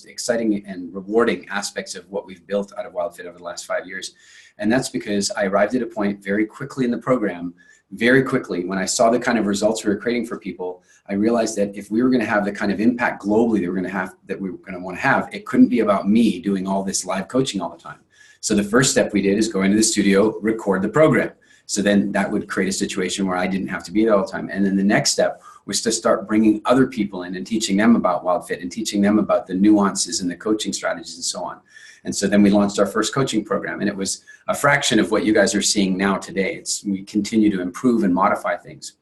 exciting and rewarding aspects of what we've built out of WildFit over the last 5 years. And that's because I arrived at a point very quickly in the program, very quickly, when I saw the kind of results we were creating for people, I realized that if we were going to have the kind of impact globally that we were going to want to have, it couldn't be about me doing all this live coaching all the time. So the first step we did is go into the studio, record the program. So then that would create a situation where I didn't have to be there all the time. And then the next step was to start bringing other people in and teaching them about WildFit and teaching them about the nuances and the coaching strategies and so on. And so then we launched our first coaching program, and it was a fraction of what you guys are seeing now today. We continue to improve and modify things.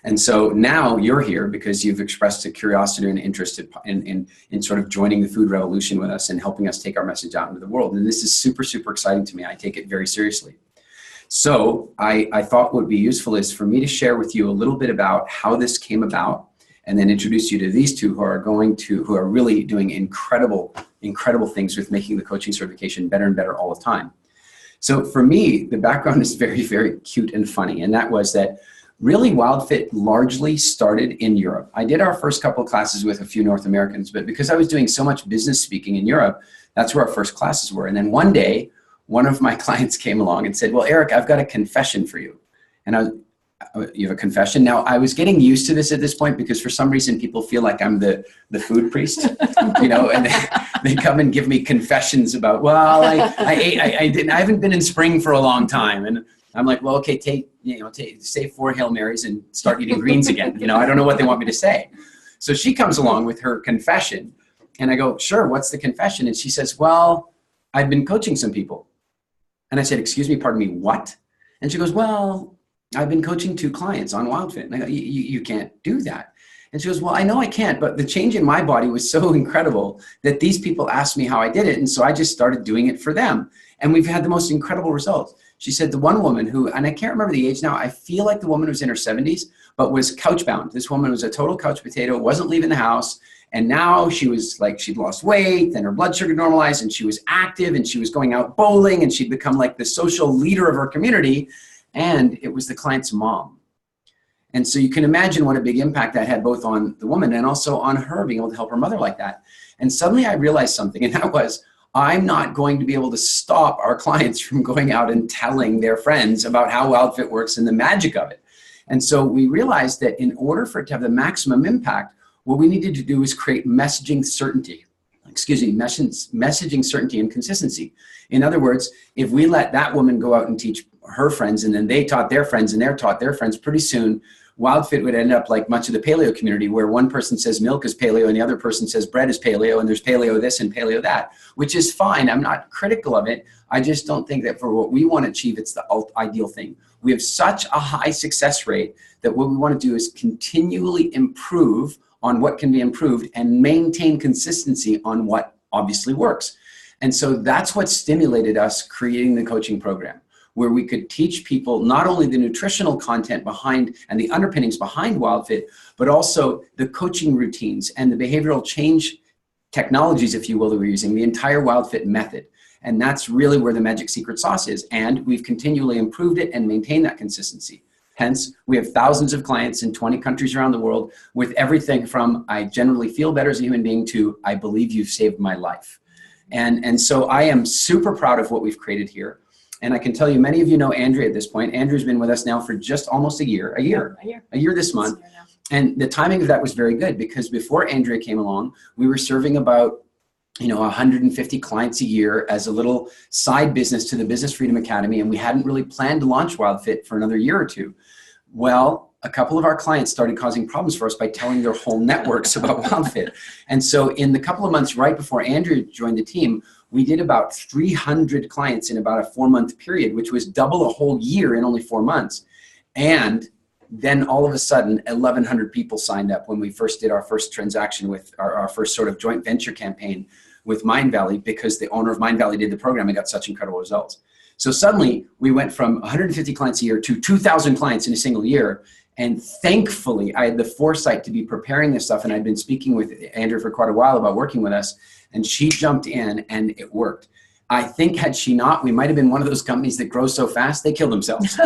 And so now you're here because you've expressed a curiosity and interest in sort of joining the food revolution with us and helping us take our message out into the world. And this is super, super exciting to me. I take it very seriously. So I thought what would be useful is for me to share with you a little bit about how this came about, and then introduce you to these two who are really doing incredible things with making the coaching certification better and better all the time. So for me, the background is very, very cute and funny. And that was that really WildFit largely started in Europe. I did our first couple of classes with a few North Americans, but because I was doing so much business speaking in Europe, that's where our first classes were. And then one day, one of my clients came along and said, well, Eric, I've got a confession for you. And you have a confession? Now, I was getting used to this at this point because for some reason people feel like I'm the food priest, you know, and they come and give me confessions about, well, I haven't been in spring for a long time. And I'm like, well, okay, say 4 Hail Marys and start eating greens again. You know, I don't know what they want me to say. So she comes along with her confession and I go, sure, what's the confession? And she says, well, I've been coaching some people. And I said, excuse me, pardon me, what? And she goes, well, I've been coaching 2 clients on WildFit. And I go, you can't do that. And she goes, well, I know I can't, but the change in my body was so incredible that these people asked me how I did it. And so I just started doing it for them. And we've had the most incredible results. She said the one woman who, and I can't remember the age now, I feel like the woman was in her 70s, but was couch bound. This woman was a total couch potato, wasn't leaving the house. And now she was like, she'd lost weight and her blood sugar normalized and she was active and she was going out bowling and she'd become like the social leader of her community. And it was the client's mom. And so you can imagine what a big impact that had both on the woman and also on her being able to help her mother like that. And suddenly I realized something, and that was, I'm not going to be able to stop our clients from going out and telling their friends about how WildFit works and the magic of it. And so we realized that in order for it to have the maximum impact, what we needed to do is create messaging certainty. Messaging certainty and consistency. In other words, if we let that woman go out and teach her friends and then they taught their friends and they taught their friends, pretty soon WildFit would end up like much of the paleo community where one person says milk is paleo and the other person says bread is paleo and there's paleo this and paleo that, which is fine. I'm not critical of it. I just don't think that for what we want to achieve, it's the ideal thing. We have such a high success rate that what we want to do is continually improve on what can be improved and maintain consistency on what obviously works. And so that's what stimulated us creating the coaching program, where we could teach people not only the nutritional content behind and the underpinnings behind WildFit, but also the coaching routines and the behavioral change technologies, if you will, that we're using, the entire WildFit method. And that's really where the magic secret sauce is. And we've continually improved it and maintained that consistency. Hence, we have thousands of clients in 20 countries around the world with everything from I generally feel better as a human being to I believe you've saved my life. And so I am super proud of what we've created here. And I can tell you, many of you know Andrea at this point. Andrew's been with us now for just almost a year this month. And the timing of that was very good because before Andrea came along, we were serving about 150 clients a year as a little side business to the Business Freedom Academy. And we hadn't really planned to launch WildFit for another year or two. Well, a couple of our clients started causing problems for us by telling their whole networks about WildFit. And so in the couple of months right before Andrea joined the team, we did about 300 clients in about a 4-month period, which was double a whole year in only 4 months. And then all of a sudden, 1,100 people signed up when we first did our first transaction with our first sort of joint venture campaign with Mind Valley, because the owner of Mind Valley did the program and got such incredible results. So suddenly we went from 150 clients a year to 2,000 clients in a single year. And thankfully, I had the foresight to be preparing this stuff. And I'd been speaking with Andrea for quite a while about working with us. And she jumped in and it worked. I think had she not, we might have been one of those companies that grows so fast, they kill themselves.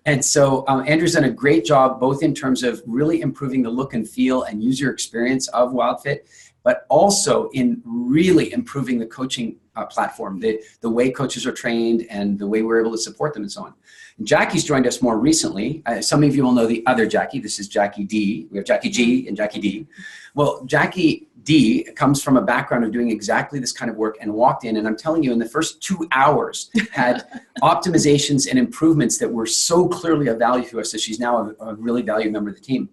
And so Andrew's done a great job, both in terms of really improving the look and feel and user experience of WildFit, but also in really improving the coaching platform, the way coaches are trained and the way we're able to support them and so on. And Jackie's joined us more recently. Some of you will know the other Jackie. This is Jackie D. We have Jackie G and Jackie D. Well, Jackie D comes from a background of doing exactly this kind of work and walked in, and I'm telling you, in the first 2 hours had optimizations and improvements that were so clearly of value to us that she's now a really valued member of the team.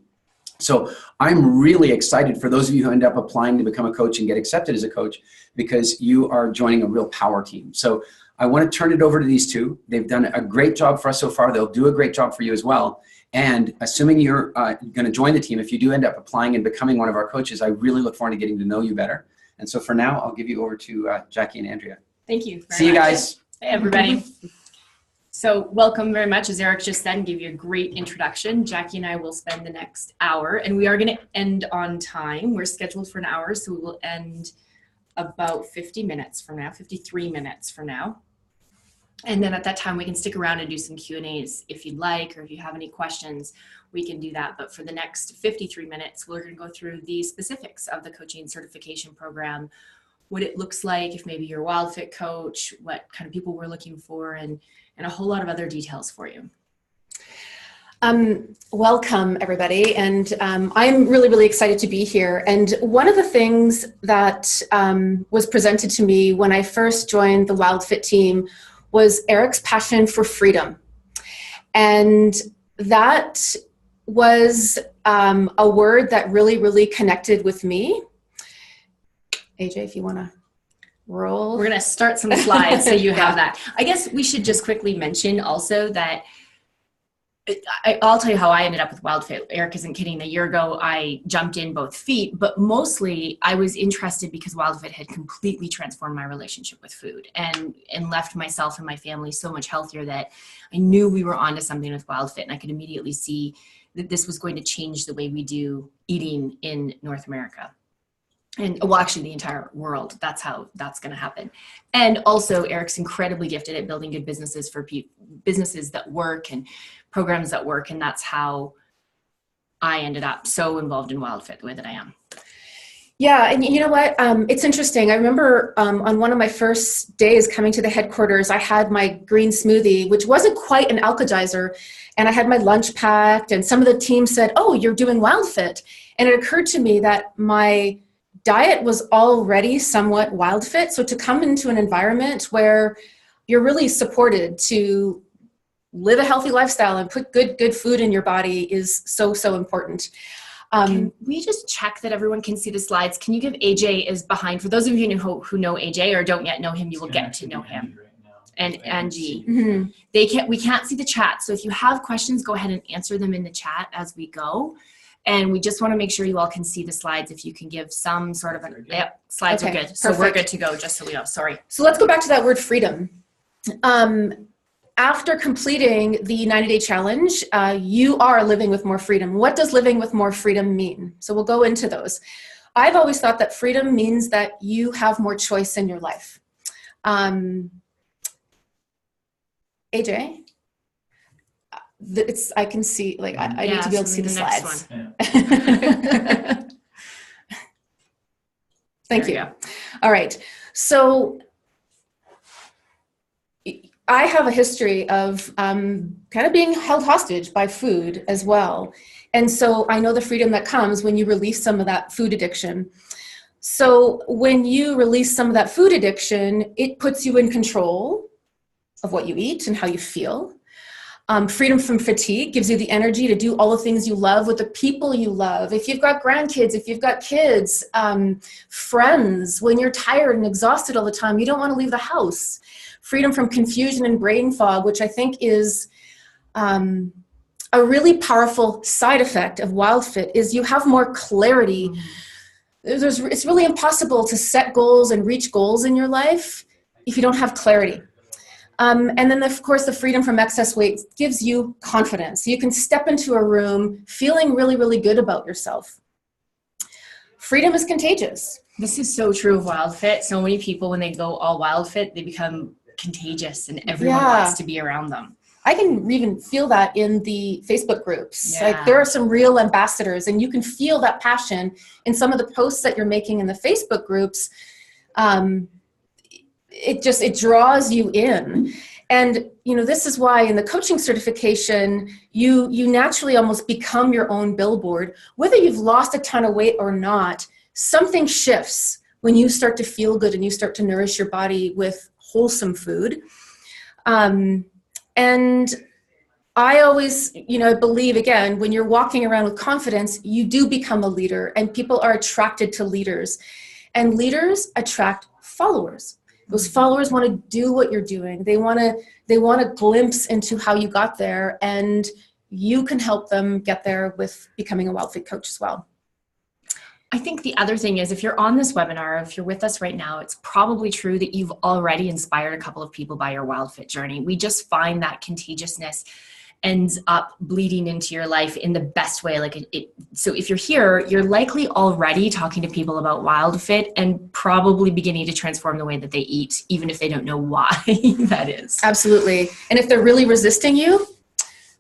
So I'm really excited for those of you who end up applying to become a coach and get accepted as a coach, because you are joining a real power team. So I want to turn it over to these two. They've done a great job for us so far. They'll do a great job for you as well. And assuming you're going to join the team, if you do end up applying and becoming one of our coaches, I really look forward to getting to know you better. And so for now, I'll give you over to Jackie and Andrea. Thank you. See you guys. Hey, everybody. So welcome very much. As Eric just said, give you a great introduction. Jackie and I will spend the next hour, and we are going to end on time. We're scheduled for an hour, so we will end about 50 minutes from now, 53 minutes from now. And then at that time, we can stick around and do some Q&As if you'd like, or if you have any questions, we can do that. But for the next 53 minutes, we're going to go through the specifics of the coaching certification program, what it looks like, if maybe you're a WildFit coach, what kind of people we're looking for, and a whole lot of other details for you. Welcome, everybody. And I'm really, really excited to be here. And one of the things that was presented to me when I first joined the WildFit team was Eric's passion for freedom. And that was a word that really, really connected with me. AJ, if you want to roll. We're going to start some slides so you have that. I guess we should just quickly mention also that I'll tell you how I ended up with WildFit. Eric isn't kidding. A year ago, I jumped in both feet, but mostly I was interested because WildFit had completely transformed my relationship with food and left myself and my family so much healthier that I knew we were onto something with WildFit, and I could immediately see that this was going to change the way we do eating in North America. And well, actually the entire world. That's how that's going to happen. And also Eric's incredibly gifted at building good businesses for businesses that work and programs that work. And that's how I ended up so involved in WildFit the way that I am. Yeah. And you know what? It's interesting. I remember on one of my first days coming to the headquarters, I had my green smoothie, which wasn't quite an alkalizer. And I had my lunch packed, and some of the team said, "Oh, you're doing WildFit." And it occurred to me that my diet was already somewhat WildFit. So to come into an environment where you're really supported to live a healthy lifestyle and put good food in your body is so, so important. Can we just check that everyone can see the slides? Can you give AJ is behind? For those of you who know AJ or don't yet know him, you will get to know him. And Angie. Mm-hmm. We can't see the chat. So if you have questions, go ahead and answer them in the chat as we go. And we just want to make sure you all can see the slides. If you can give some sort of yep, slides are good. So we're good to go, just so we know. Sorry. So let's go back to that word freedom. After completing the 90-day challenge, you are living with more freedom. What does living with more freedom mean? So we'll go into those. I've always thought that freedom means that you have more choice in your life. AJ? I can see, like, I need to be able to see the slides. Yeah. Thank you. All right. So I have a history of kind of being held hostage by food as well. And so I know the freedom that comes when you release some of that food addiction. So when you release some of that food addiction, it puts you in control of what you eat and how you feel. Freedom from fatigue gives you the energy to do all the things you love with the people you love. If you've got grandkids, if you've got kids, friends, when you're tired and exhausted all the time, you don't want to leave the house. Freedom from confusion and brain fog, which I think is a really powerful side effect of WildFit, is you have more clarity. It's really impossible to set goals and reach goals in your life if you don't have clarity. And then, of course, the freedom from excess weight gives you confidence. You can step into a room feeling really, really good about yourself. Freedom is contagious. This is so true of WildFit. So many people, when they go all WildFit, they become contagious and everyone wants to be around them. I can even feel that in the Facebook groups. Yeah. Like there are some real ambassadors, and you can feel that passion in some of the posts that you're making in the Facebook groups. It draws you in. And, this is why in the coaching certification, you naturally almost become your own billboard. Whether you've lost a ton of weight or not, something shifts when you start to feel good and you start to nourish your body with wholesome food. And I always, believe, again, when you're walking around with confidence, you do become a leader, and people are attracted to leaders. And leaders attract followers. Those followers want to do what you're doing. They want a glimpse into how you got there, and you can help them get there with becoming a WildFit coach as well. I think the other thing is, if you're on this webinar, if you're with us right now, it's probably true that you've already inspired a couple of people by your WildFit journey. We just find that contagiousness ends up bleeding into your life in the best way. So if you're here, you're likely already talking to people about WildFit and probably beginning to transform the way that they eat, even if they don't know why that is. Absolutely. And if they're really resisting you,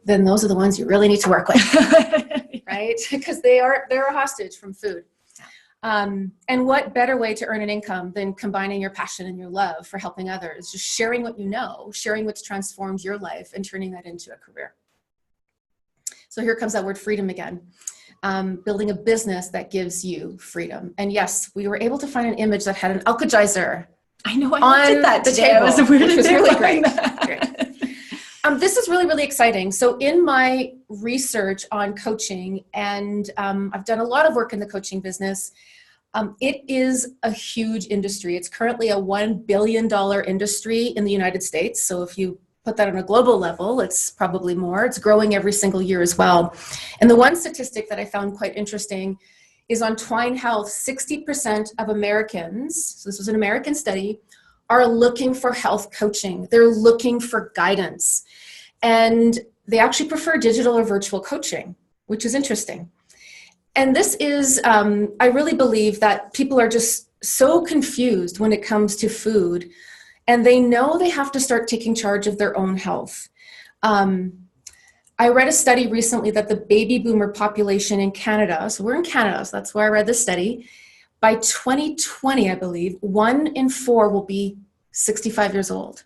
then those are the ones you really need to work with, right? Because they're a hostage from food. And what better way to earn an income than combining your passion and your love for helping others, just sharing what you know, sharing what's transformed your life and turning that into a career. So here comes that word freedom again. Building a business that gives you freedom. And yes, we were able to find an image that had an Alka-Geyser. I know, I looked at that today. Table, which was really great. This is really, really exciting. So in my research on coaching, and I've done a lot of work in the coaching business, it is a huge industry. It's currently a $1 billion industry in the United States. So if you put that on a global level, it's probably more. It's growing every single year as well. And the one statistic that I found quite interesting is on Twine Health, 60% of Americans, so this was an American study, are looking for health coaching. They're looking for guidance. And they actually prefer digital or virtual coaching, which is interesting. And this is, I really believe that people are just so confused when it comes to food, and they know they have to start taking charge of their own health. I read a study recently that the baby boomer population in Canada, so we're in Canada, so that's where I read this study, by 2020, I believe, 1 in 4 will be 65 years old.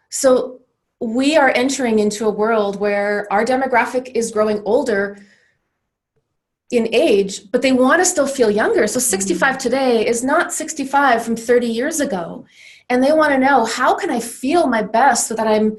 So we are entering into a world where our demographic is growing older in age, but they want to still feel younger. So 65 today is not 65 from 30 years ago. And they want to know, how can I feel my best so that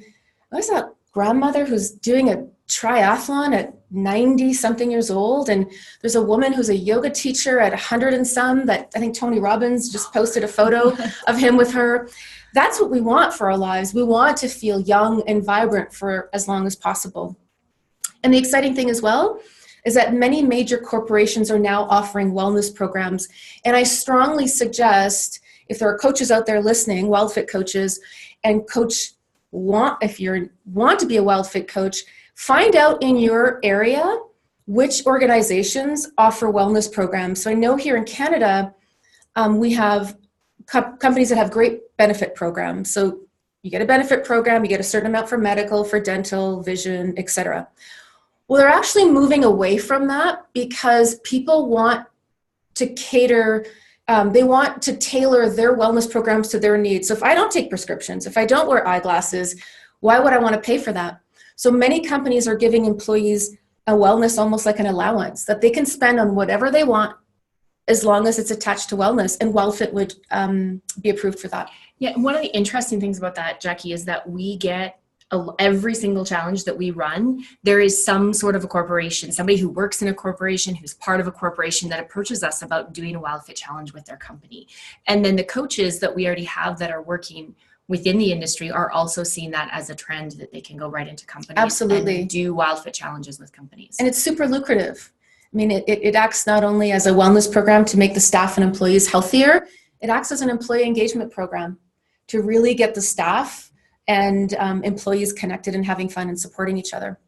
what's that grandmother who's doing a triathlon at 90 something years old? And there's a woman who's a yoga teacher at 100 and some that I think Tony Robbins just posted a photo of him with her. That's what we want for our lives. We want to feel young and vibrant for as long as possible. And the exciting thing as well is that many major corporations are now offering wellness programs. And I strongly suggest, if there are coaches out there listening, WildFit coaches, and if you want to be a WildFit coach, find out in your area which organizations offer wellness programs. So I know here in Canada, we have companies that have great benefit programs. So you get a benefit program, you get a certain amount for medical, for dental, vision, etc. Well, they're actually moving away from that because people want to cater, they want to tailor their wellness programs to their needs. So if I don't take prescriptions, if I don't wear eyeglasses, why would I want to pay for that? So many companies are giving employees a wellness, almost like an allowance, that they can spend on whatever they want as long as it's attached to wellness, and WildFit would be approved for that. Yeah, one of the interesting things about that, Jackie, is that we get every single challenge that we run, there is some sort of a corporation, somebody who works in a corporation, who's part of a corporation, that approaches us about doing a WildFit challenge with their company. And then the coaches that we already have that are working within the industry are also seeing that as a trend, that they can go right into companies. Absolutely. And do WildFit challenges with companies. And it's super lucrative. I mean, it acts not only as a wellness program to make the staff and employees healthier, it acts as an employee engagement program to really get the staff and employees connected and having fun and supporting each other.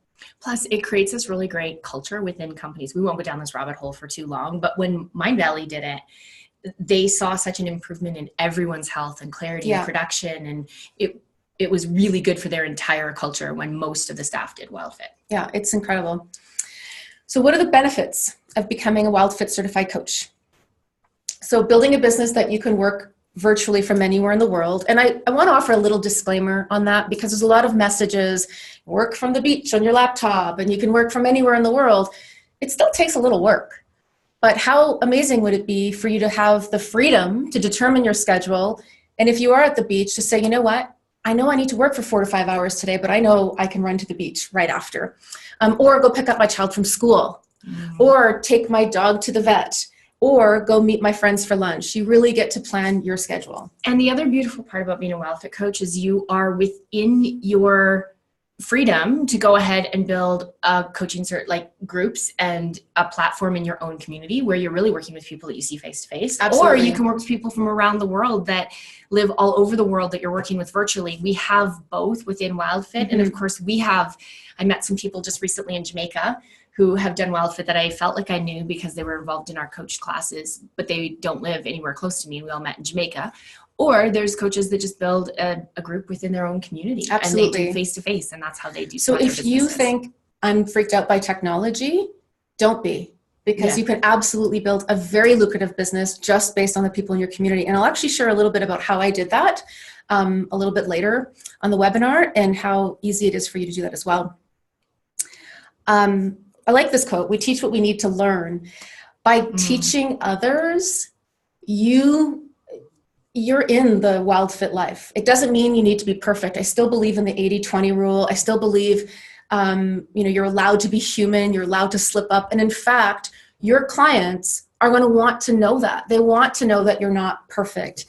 Plus, it creates this really great culture within companies. We won't go down this rabbit hole for too long, but when Mindvalley did it, they saw such an improvement in everyone's health and clarity and production. And it was really good for their entire culture when most of the staff did WildFit. Yeah, it's incredible. So what are the benefits of becoming a WildFit certified coach? So building a business that you can work virtually from anywhere in the world. And I want to offer a little disclaimer on that, because there's a lot of messages, work from the beach on your laptop and you can work from anywhere in the world. It still takes a little work. But how amazing would it be for you to have the freedom to determine your schedule? And if you are at the beach, to say, you know what? I know I need to work for 4 to 5 hours today, but I know I can run to the beach right after. Or go pick up my child from school. Or take my dog to the vet. Or go meet my friends for lunch. You really get to plan your schedule. And the other beautiful part about being a WildFit coach is you are within your freedom to go ahead and build a coaching like groups and a platform in your own community where you're really working with people that you see face to face. Or you can work with people from around the world that live all over the world that you're working with virtually. We have both within WildFit. And of course I met some people just recently in Jamaica who have done WildFit that I felt like I knew because they were involved in our coach classes, but they don't live anywhere close to me. We all met in Jamaica. Or there's coaches that just build a group within their own community. Absolutely. And they do face-to-face, and that's how they do. So if you think I'm freaked out by technology, don't be. Because you can absolutely build a very lucrative business just based on the people in your community. And I'll actually share a little bit about how I did that a little bit later on the webinar, and how easy it is for you to do that as well. I like this quote. We teach what we need to learn. By teaching others, you're in the WildFit life. It doesn't mean you need to be perfect. I still believe in the 80-20 rule. I still believe you're allowed to be human. You're allowed to slip up. And in fact, your clients are going to want to know that. They want to know that you're not perfect.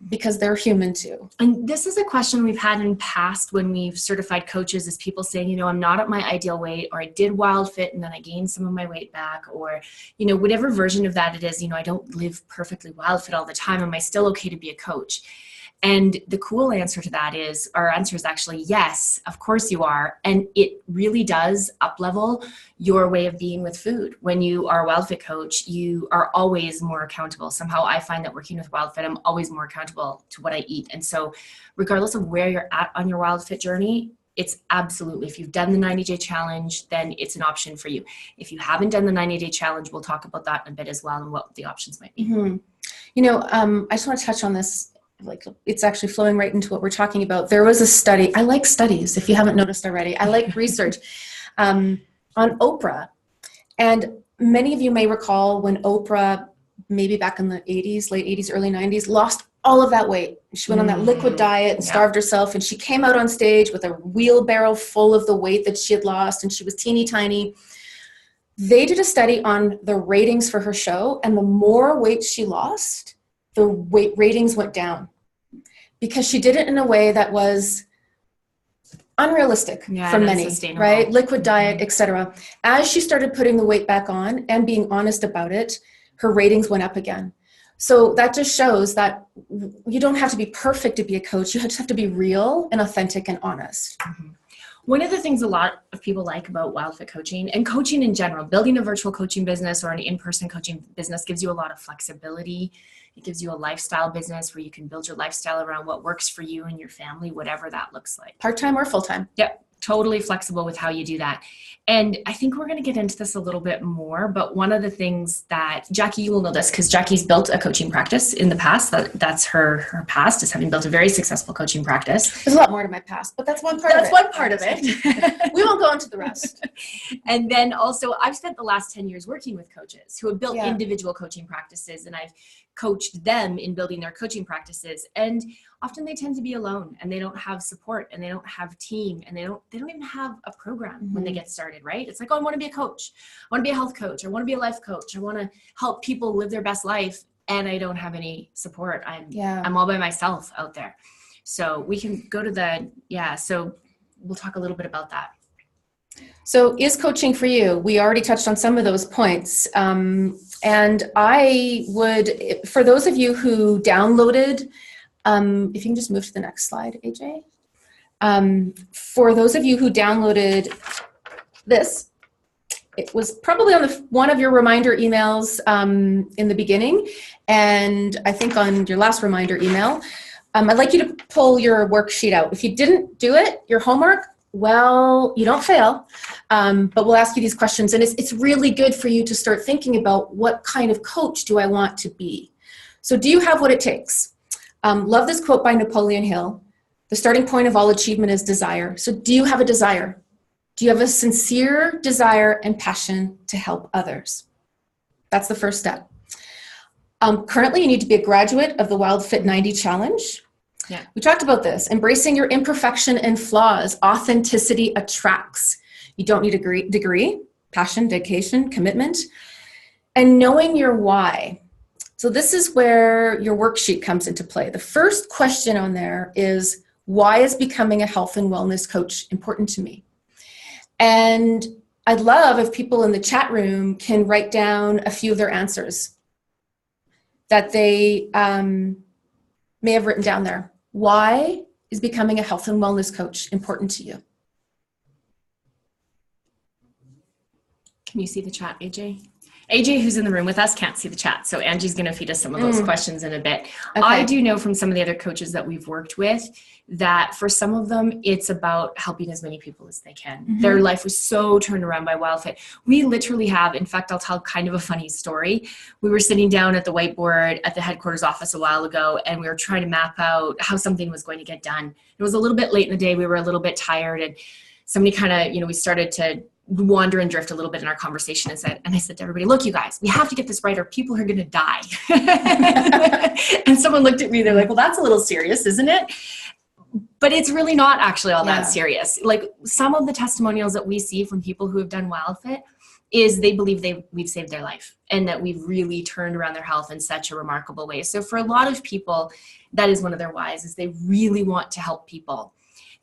Because they're human too. And this is a question we've had in past when we've certified coaches, is people saying, I'm not at my ideal weight, or I did WildFit and then I gained some of my weight back, or, whatever version of that it is, I don't live perfectly WildFit all the time. Am I still okay to be a coach? And the cool answer to that is, our answer is actually yes, of course you are. And it really does up-level your way of being with food. When you are a WildFit coach, you are always more accountable. Somehow I find that working with WildFit, I'm always more accountable to what I eat. And so regardless of where you're at on your WildFit journey, it's absolutely, if you've done the 90-day challenge, then it's an option for you. If you haven't done the 90-day challenge, we'll talk about that in a bit as well and what the options might be. I just want to touch on this. Like, it's actually flowing right into what we're talking about. There was a study. I like studies, if you haven't noticed already. I like research on Oprah. And many of you may recall when Oprah, maybe back in the 80s, late 80s, early 90s, lost all of that weight. She went on that liquid diet and starved herself. And she came out on stage with a wheelbarrow full of the weight that she had lost. And she was teeny tiny. They did a study on the ratings for her show. And the more weight she lost, the weight ratings went down, because she did it in a way that was unrealistic for many, right? Liquid diet, etc. As she started putting the weight back on and being honest about it, her ratings went up again. So that just shows that you don't have to be perfect to be a coach. You just have to be real and authentic and honest. One of the things a lot of people like about WildFit coaching, and coaching in general, building a virtual coaching business or an in-person coaching business, gives you a lot of flexibility. It gives you a lifestyle business where you can build your lifestyle around what works for you and your family, whatever that looks like. Part-time or full-time. Yep. Totally flexible with how you do that. And I think we're going to get into this a little bit more, but one of the things that Jackie, you will know this because Jackie's built a coaching practice in the past. That's her past, is having built a very successful coaching practice. There's a lot more to my past, but that's one part of it. That's one part of it. We won't go into the rest. And then also, I've spent the last 10 years working with coaches who have built individual coaching practices, and I've coached them in building their coaching practices. And often they tend to be alone, and they don't have support, and they don't have team, and they don't even have a program when they get started, right? It's like, oh, I want to be a coach. I want to be a health coach. I want to be a life coach. I want to help people live their best life, and I don't have any support. I'm all by myself out there. So we can go to so we'll talk a little bit about that. So is coaching for you? We already touched on some of those points. And I would, for those of you who downloaded, if you can just move to the next slide, AJ. For those of you who downloaded this, it was probably on one of your reminder emails in the beginning, and I think on your last reminder email. I'd like you to pull your worksheet out. If you didn't do it, your homework, well, you don't fail, but we'll ask you these questions. And it's really good for you to start thinking about what kind of coach do I want to be? So do you have what it takes? Love this quote by Napoleon Hill. The starting point of all achievement is desire. So do you have a desire? Do you have a sincere desire and passion to help others? That's the first step. Currently, you need to be a graduate of the WildFit 90 Challenge. Yeah. We talked about this. Embracing your imperfection and flaws. Authenticity attracts. You don't need a degree, passion, dedication, commitment, and knowing your why. So this is where your worksheet comes into play. The first question on there is, why is becoming a health and wellness coach important to me? And I'd love if people in the chat room can write down a few of their answers that they may have written down there. Why is becoming a health and wellness coach important to you? Can you see the chat, AJ? AJ, who's in the room with us, can't see the chat. So Angie's going to feed us some of those questions in a bit. Okay. I do know from some of the other coaches that we've worked with that for some of them, it's about helping as many people as they can. Mm-hmm. Their life was so turned around by WildFit. We literally have, in fact, I'll tell kind of a funny story. We were sitting down at the whiteboard at the headquarters office a while ago, and we were trying to map out how something was going to get done. It was a little bit late in the day. We were a little bit tired, and somebody kind of, we started to wander and drift a little bit in our conversation and I said to everybody, look, you guys, we have to get this right or people are going to die. And someone looked at me, they're like, well, that's a little serious, isn't it? But it's really not actually all that serious. Like some of the testimonials that we see from people who have done WildFit is they believe we've saved their life and that we've really turned around their health in such a remarkable way. So for a lot of people, that is one of their whys, is they really want to help people.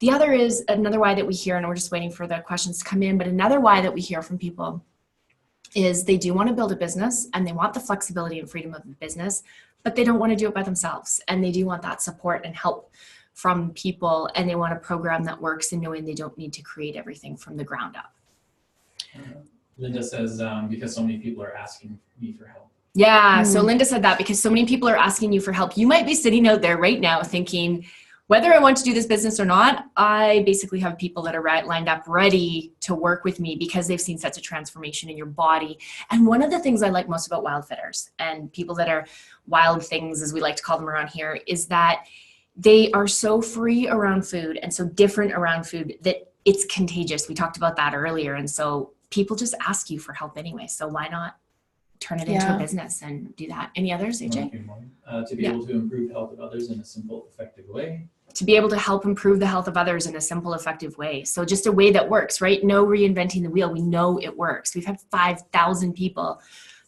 The other is another why that we hear, and we're just waiting for the questions to come in, but another why that we hear from people is they do want to build a business and they want the flexibility and freedom of the business, but they don't want to do it by themselves. And they do want that support and help from people, and they want a program that works and knowing they don't need to create everything from the ground up. Linda says, because so many people are asking me for help. Yeah, so Linda said that because so many people are asking you for help. You might be sitting out there right now thinking, whether I want to do this business or not, I basically have people that are lined up ready to work with me because they've seen such a transformation in your body. And one of the things I like most about WildFitters and people that are wild things, as we like to call them around here, is that they are so free around food and so different around food that it's contagious. We talked about that earlier. And so people just ask you for help anyway. So why not turn it into a business and do that? Any others, AJ? To be able to improve health of others in a simple, effective way. To be able to help improve the health of others in a simple, effective way. So just a way that works, right? No reinventing the wheel. We know it works. We've had 5,000 people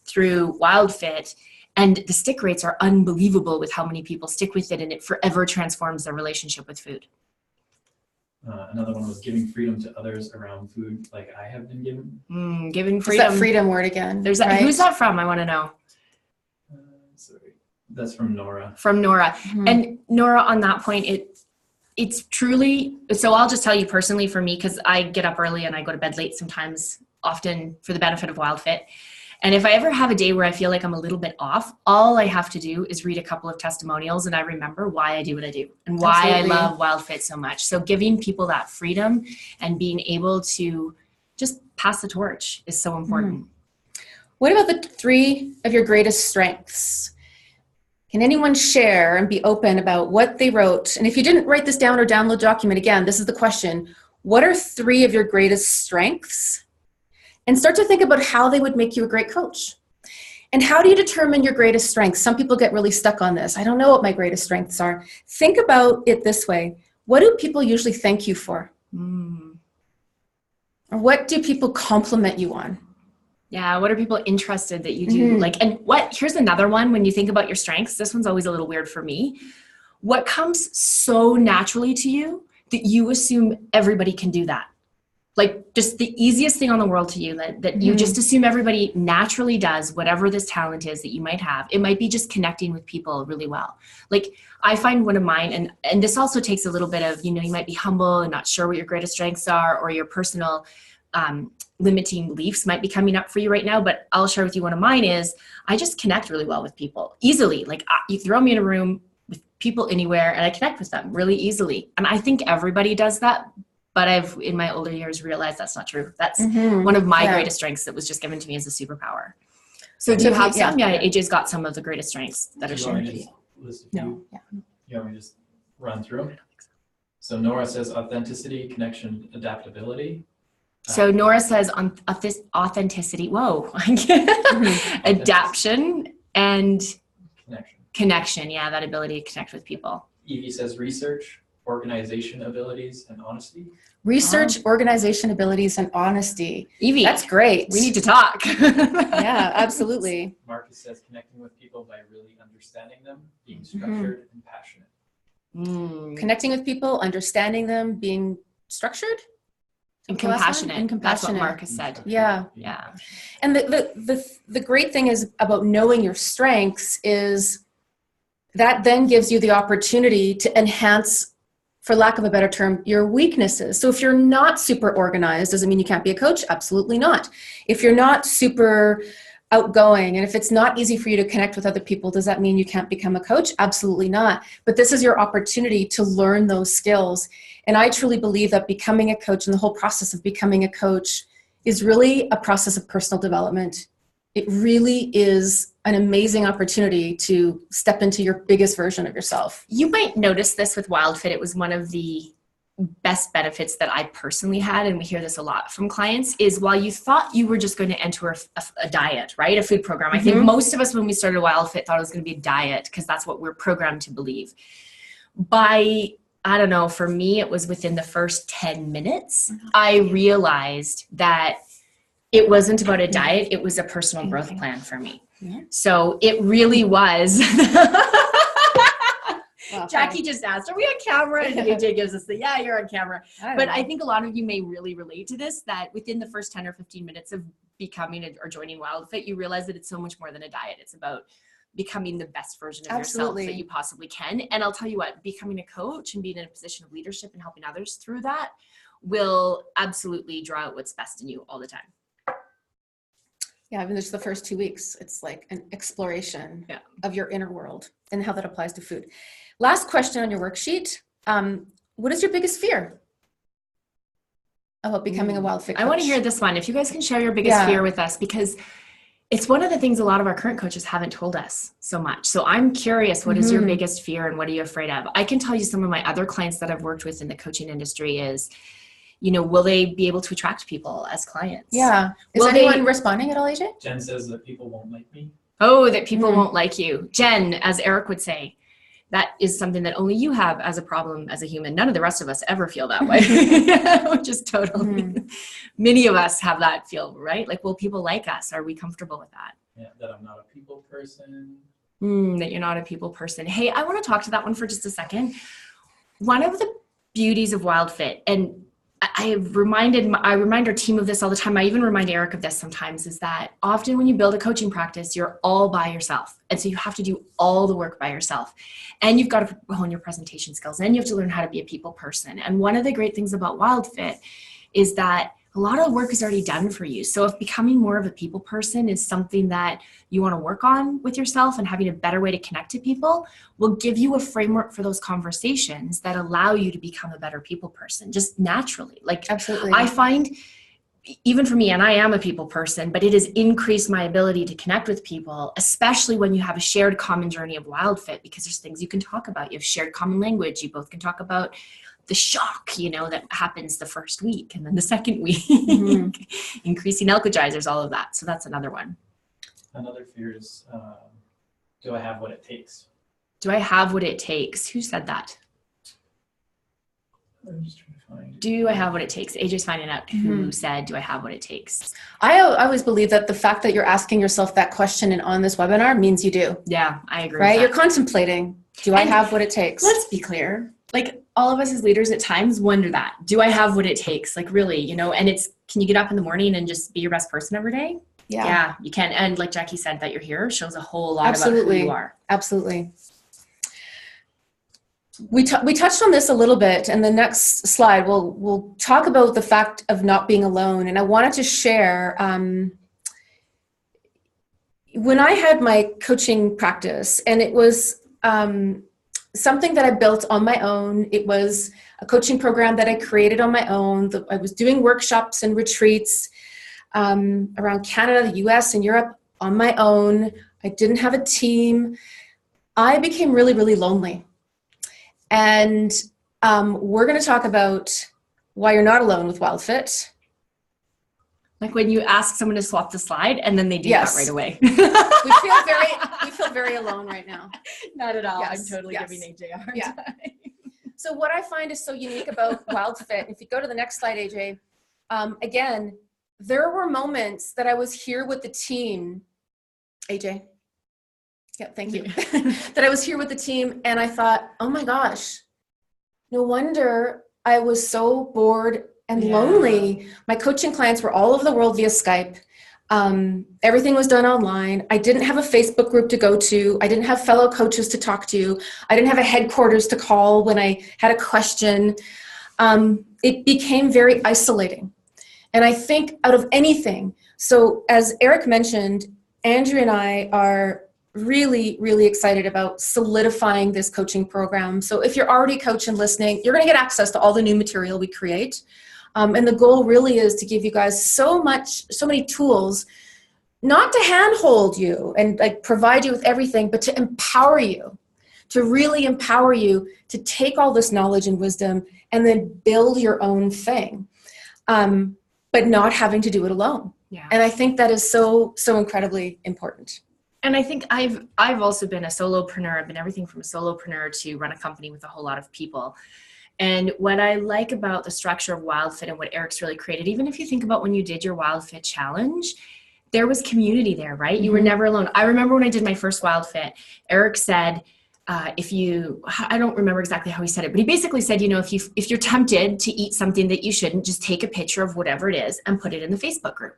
through WildFit, and the stick rates are unbelievable with how many people stick with it, and it forever transforms their relationship with food. Another one was giving freedom to others around food, like I have been given. Giving freedom. What's that freedom word again? There's that. Right? Who's that from? I want to know. Sorry, that's from Nora. From Nora. Mm-hmm. And Nora, on that point, it's truly, so I'll just tell you personally for me, because I get up early and I go to bed late sometimes, often for the benefit of WildFit. And if I ever have a day where I feel like I'm a little bit off, all I have to do is read a couple of testimonials and I remember why I do what I do and why I love WildFit so much. So giving people that freedom and being able to just pass the torch is so important. What about the 3 of your greatest strengths? Can anyone share and be open about what they wrote? And if you didn't write this down or download the document, again, this is the question. What are 3 of your greatest strengths? And start to think about how they would make you a great coach. And how do you determine your greatest strengths? Some people get really stuck on this. I don't know what my greatest strengths are. Think about it this way. What do people usually thank you for? Or what do people compliment you on? Yeah, what are people interested that you do? And here's another one, when you think about your strengths, this one's always a little weird for me. What comes so naturally to you that you assume everybody can do that? Like just the easiest thing on the world to you that you just assume everybody naturally does, whatever this talent is that you might have. It might be just connecting with people really well. Like I find one of mine, and this also takes a little bit of, you might be humble and not sure what your greatest strengths are, or your personal limiting beliefs might be coming up for you right now, but I'll share with you one of mine is I just connect really well with people easily. Like you throw me in a room with people anywhere and I connect with them really easily. And I think everybody does that, but I've in my older years realized that's not true. That's one of my greatest strengths that was just given to me as a superpower. So do you have some? Yeah, AJ's got some of the greatest strengths that are shared to you. No. Yeah. You want me to just run through them? So Nora says authenticity, connection, adaptability. So Nora says on this authenticity, adaption and connection. Yeah, that ability to connect with people. Evie says research, organization abilities, and honesty. Research, organization abilities, and honesty. Evie, that's great. We need to talk. Yeah, absolutely. Marcus says connecting with people by really understanding them, being structured and passionate. Connecting with people, understanding them, being structured and compassionate. That's what Marcus said. Yeah. And the great thing is about knowing your strengths is that then gives you the opportunity to enhance, for lack of a better term, your weaknesses. So if you're not super organized, does it mean you can't be a coach? Absolutely not. If you're not super outgoing, and if it's not easy for you to connect with other people, does that mean you can't become a coach? Absolutely not. But this is your opportunity to learn those skills. And I truly believe that becoming a coach and the whole process of becoming a coach is really a process of personal development. It really is an amazing opportunity to step into your biggest version of yourself. You might notice this with WildFit. It was one of the best benefits that I personally had, and we hear this a lot from clients, is while you thought you were just going to enter a diet, right? A food program. I think most of us when we started WildFit thought it was going to be a diet because that's what we're programmed to believe. I don't know, for me, it was within the first 10 minutes, I realized that it wasn't about a diet. It was a personal growth plan for me. So it really was. Well, Jackie just asked, are we on camera? And AJ gives us the, yeah, you're on camera. But I think a lot of you may really relate to this, that within the first 10 or 15 minutes of becoming or joining WildFit, you realize that it's so much more than a diet. It's about becoming the best version of yourself that you possibly can. And I'll tell you what, becoming a coach and being in a position of leadership and helping others through that will absolutely draw out what's best in you all the time. Yeah, even just the first 2 weeks, it's like an exploration of your inner world and how that applies to food. Last question on your worksheet. What is your biggest fear about becoming a WildFit coach? I want to hear this one. If you guys can share your biggest fear with us, because it's one of the things a lot of our current coaches haven't told us so much. So I'm curious, what is your biggest fear and what are you afraid of? I can tell you some of my other clients that I've worked with in the coaching industry is, will they be able to attract people as clients? Yeah. Is anyone responding at all, AJ? Jen says that people won't like me. Oh, that people won't like you. Jen, as Eric would say, that is something that only you have as a problem as a human. None of the rest of us ever feel that way, which is totally, many of us have that feel, right? Like, will people like us? Are we comfortable with that? Yeah, that I'm not a people person. That you're not a people person. Hey, I want to talk to that one for just a second. One of the beauties of WildFit, and I remind our team of this all the time. I even remind Eric of this sometimes, is that often when you build a coaching practice, you're all by yourself. And so you have to do all the work by yourself. And you've got to hone your presentation skills. And you have to learn how to be a people person. And one of the great things about WildFit is that a lot of the work is already done for you. So if becoming more of a people person is something that you want to work on with yourself and having a better way to connect to people, will give you a framework for those conversations that allow you to become a better people person, just naturally. Like, absolutely. I find, even for me, and I am a people person, but it has increased my ability to connect with people, especially when you have a shared common journey of WildFit, because there's things you can talk about. You have shared common language. You both can talk about the shock, that happens the first week and then the second week, increasing alkalizers, all of that. So that's another one. Another fear is, do I have what it takes? Do I have what it takes? Who said that? I'm just trying to find. Do I have what it takes? AJ's finding out who said, do I have what it takes? I always believe that the fact that you're asking yourself that question and on this webinar means you do. Yeah, I agree. Right? You're contemplating, do I have what it takes? Let's be clear. Like, all of us as leaders at times wonder that. Do I have what it takes? Like, really, and it's, can you get up in the morning and just be your best person every day? Yeah, you can. And like Jackie said, that you're here shows a whole lot about who you are. Absolutely. We touched on this a little bit, and the next slide we'll talk about the fact of not being alone. And I wanted to share, when I had my coaching practice, and it was something that I built on my own. It was a coaching program that I created on my own. I was doing workshops and retreats around Canada, the US, and Europe on my own. I didn't have a team. I became really, really lonely. And we're going to talk about why you're not alone with WildFit. Like when you ask someone to swap the slide and then they do Yes. that right away. We feel very alone right now. Not at all. Yes, I'm totally yes. giving AJ a hard Yeah. time. So what I find is so unique about WildFit, if you go to the next slide, AJ, again, there were moments that I was here with the team. AJ? Yeah, thank you. That I was here with the team and I thought, oh my gosh, no wonder I was so bored and lonely. My coaching clients were all over the world via Skype. Everything was done online. I didn't have a Facebook group to go to. I didn't have fellow coaches to talk to. I didn't have a headquarters to call when I had a question. It became very isolating. And I think out of anything, so as Eric mentioned, Andrew and I are really, really excited about solidifying this coaching program. So if you're already a coach and listening, you're going to get access to all the new material we create. And the goal really is to give you guys so many tools, not to handhold you and like provide you with everything, but to empower you, to really empower you to take all this knowledge and wisdom and then build your own thing, but not having to do it alone. Yeah. And I think that is so, so incredibly important. And I think I've also been a solopreneur. I've been everything from a solopreneur to run a company with a whole lot of people. And what I like about the structure of WildFit and what Eric's really created, even if you think about when you did your WildFit challenge, there was community there, right? You were never alone. I remember when I did my first WildFit, Eric said, I don't remember exactly how he said it, but he basically said, if you're tempted to eat something that you shouldn't, just take a picture of whatever it is and put it in the Facebook group.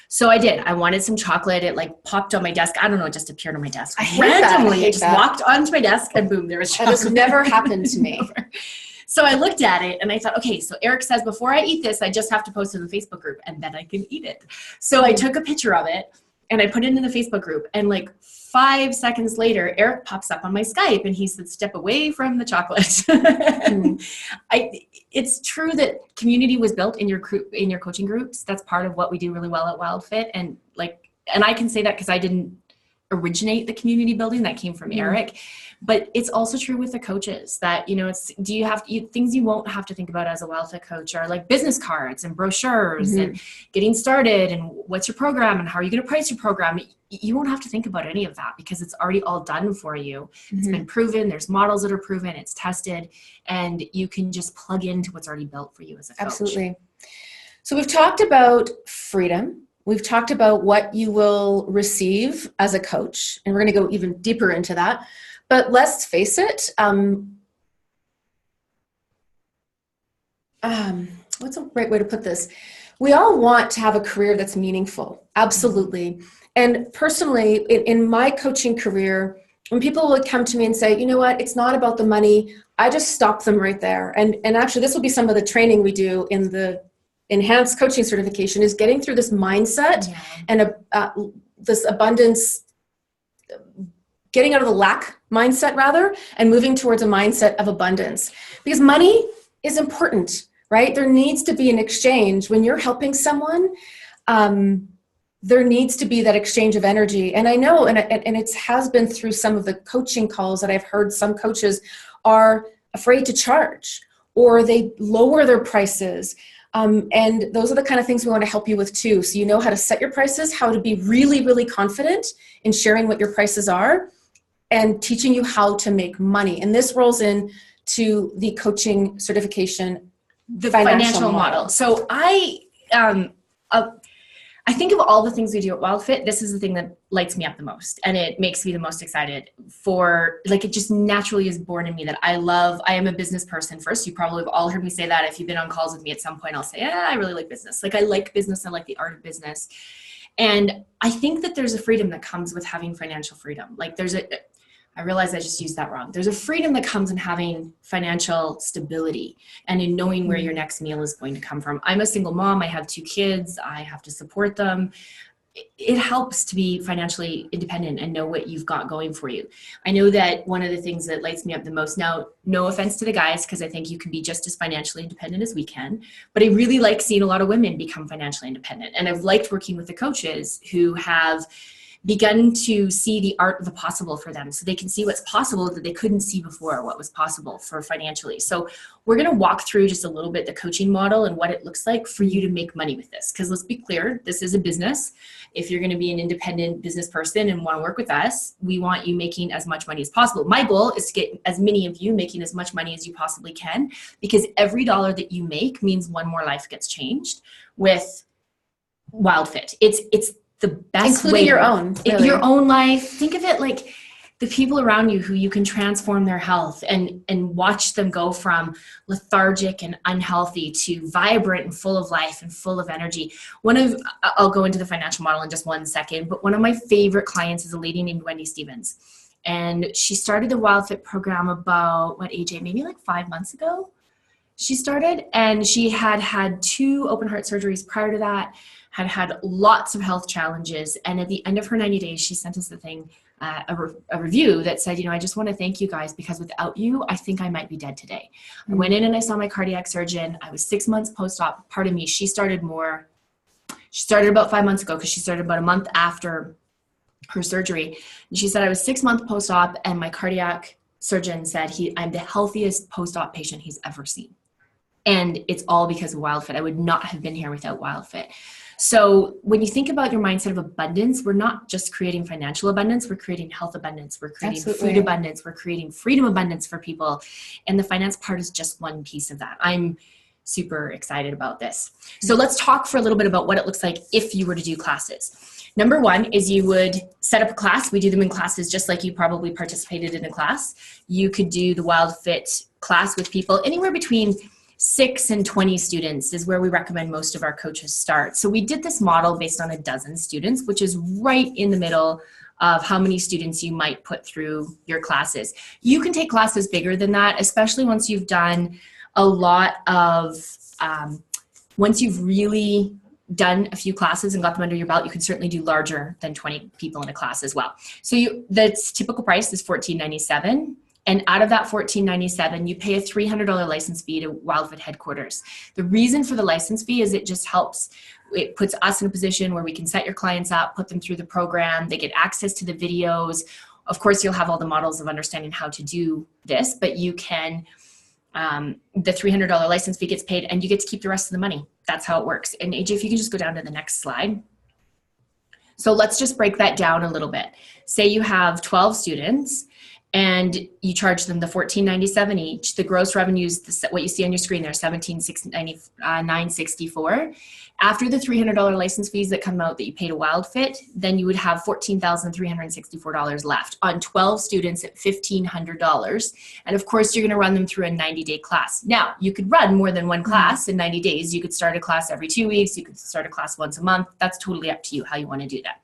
So I did. I wanted some chocolate. It like popped on my desk. I don't know. It just appeared on my desk. Randomly, it just walked onto my desk and boom, there was chocolate. That has never happened to me. So I looked at it and I thought, okay, so Eric says before I eat this, I just have to post it in the Facebook group and then I can eat it. So I took a picture of it and I put it in the Facebook group, and like 5 seconds later, Eric pops up on my Skype and he said, step away from the chocolate. It's true that community was built in your coaching groups. That's part of what we do really well at WildFit. And I can say that because I didn't originate the community building. That came from Eric. But it's also true with the coaches that, things you won't have to think about as a WildFit coach are like business cards and brochures and getting started and what's your program and how are you going to price your program. You won't have to think about any of that because it's already all done for you. It's been proven. There's models that are proven. It's tested, and you can just plug into what's already built for you as a coach. Absolutely. So we've talked about freedom. We've talked about what you will receive as a coach, and we're going to go even deeper into that. But let's face it, what's a right way to put this? We all want to have a career that's meaningful. Absolutely. And personally, in my coaching career, when people would come to me and say, you know what, it's not about the money, I just stop them right there. And actually, this will be some of the training we do in the enhanced coaching certification, is getting through this mindset and this abundance, getting out of the lack mindset rather, and moving towards a mindset of abundance. Because money is important, right? There needs to be an exchange. When you're helping someone, there needs to be that exchange of energy. And I know, and it has been through some of the coaching calls that I've heard, some coaches are afraid to charge or they lower their prices. And those are the kind of things we want to help you with too. So you know how to set your prices, how to be really, really confident in sharing what your prices are, and teaching you how to make money. And this rolls in to the coaching certification, the financial model. So I think of all the things we do at WildFit, this is the thing that lights me up the most. And it makes me the most excited for, like, it just naturally is born in me that I am a business person first. You probably have all heard me say that. If you've been on calls with me at some point, I'll say, yeah, I really like business. Like, I like business. I like the art of business. And I think that there's a freedom that comes with having financial freedom. Like I realize I just used that wrong. There's a freedom that comes in having financial stability and in knowing where your next meal is going to come from. I'm a single mom. I have 2 kids. I have to support them. it helps to be financially independent and know what you've got going for you. I know that one of the things that lights me up the most now, no offense to the guys, because I think you can be just as financially independent as we can, but I really like seeing a lot of women become financially independent. And I've liked working with the coaches who have begun to see the art of the possible for them, so they can see what's possible that they couldn't see before, what was possible for financially. So we're going to walk through just a little bit the coaching model and what it looks like for you to make money with this, because let's be clear, this is a business. If you're going to be an independent business person and want to work with us, we want you making as much money as possible. My goal is to get as many of you making as much money as you possibly can, because every dollar that you make means one more life gets changed with WildFit. It's the best including way, your own, really. Your own life. Think of it like the people around you who you can transform their health and watch them go from lethargic and unhealthy to vibrant and full of life and full of energy. I'll go into the financial model in just one second, but one of my favorite clients is a lady named Wendy Stevens. And she started the WildFit program about, AJ, maybe like 5 months ago? She started, and she had 2 open heart surgeries prior to that, had lots of health challenges. And at the end of her 90 days, she sent us a review that said, I just want to thank you guys, because without you, I think I might be dead today. I went in and I saw my cardiac surgeon. I was 6 months post-op. Pardon me, she started about 5 months ago, because she started about a month after her surgery. And she said, I was 6 months post-op, and my cardiac surgeon said I'm the healthiest post-op patient he's ever seen. And it's all because of WildFit. I would not have been here without WildFit. So when you think about your mindset of abundance, we're not just creating financial abundance, we're creating health abundance, we're creating Absolutely. food abundance, we're creating freedom abundance for people. And the finance part is just one piece of that. I'm super excited about this. So let's talk for a little bit about what it looks like if you were to do classes. Number one is you would set up a class. We do them in classes just like you probably participated in a class. You could do the WildFit class with people anywhere between 6 and 20 students is where we recommend most of our coaches start. So we did this model based on 12 students, which is right in the middle of how many students you might put through your classes. You can take classes bigger than that, especially once you've done a lot of, once you've really done a few classes and got them under your belt, you can certainly do larger than 20 people in a class as well. So that's typical price is $14.97. And out of that $14.97, you pay a $300 license fee to WildFit headquarters. The reason for the license fee is it just helps. It puts us in a position where we can set your clients up, put them through the program. They get access to the videos. Of course, you'll have all the models of understanding how to do this, but you can, the $300 license fee gets paid and you get to keep the rest of the money. That's how it works. And AJ, if you can just go down to the next slide. So let's just break that down a little bit. Say you have 12 students and you charge them the $14.97 each. The gross revenues, what you see on your screen there, $17,964. After the $300 license fees that come out that you pay to WildFit, then you would have $14,364 left on 12 students at $1,500. And of course, you're going to run them through a 90-day class. Now, you could run more than one class in 90 days. You could start a class every 2 weeks. You could start a class once a month. That's totally up to you how you want to do that.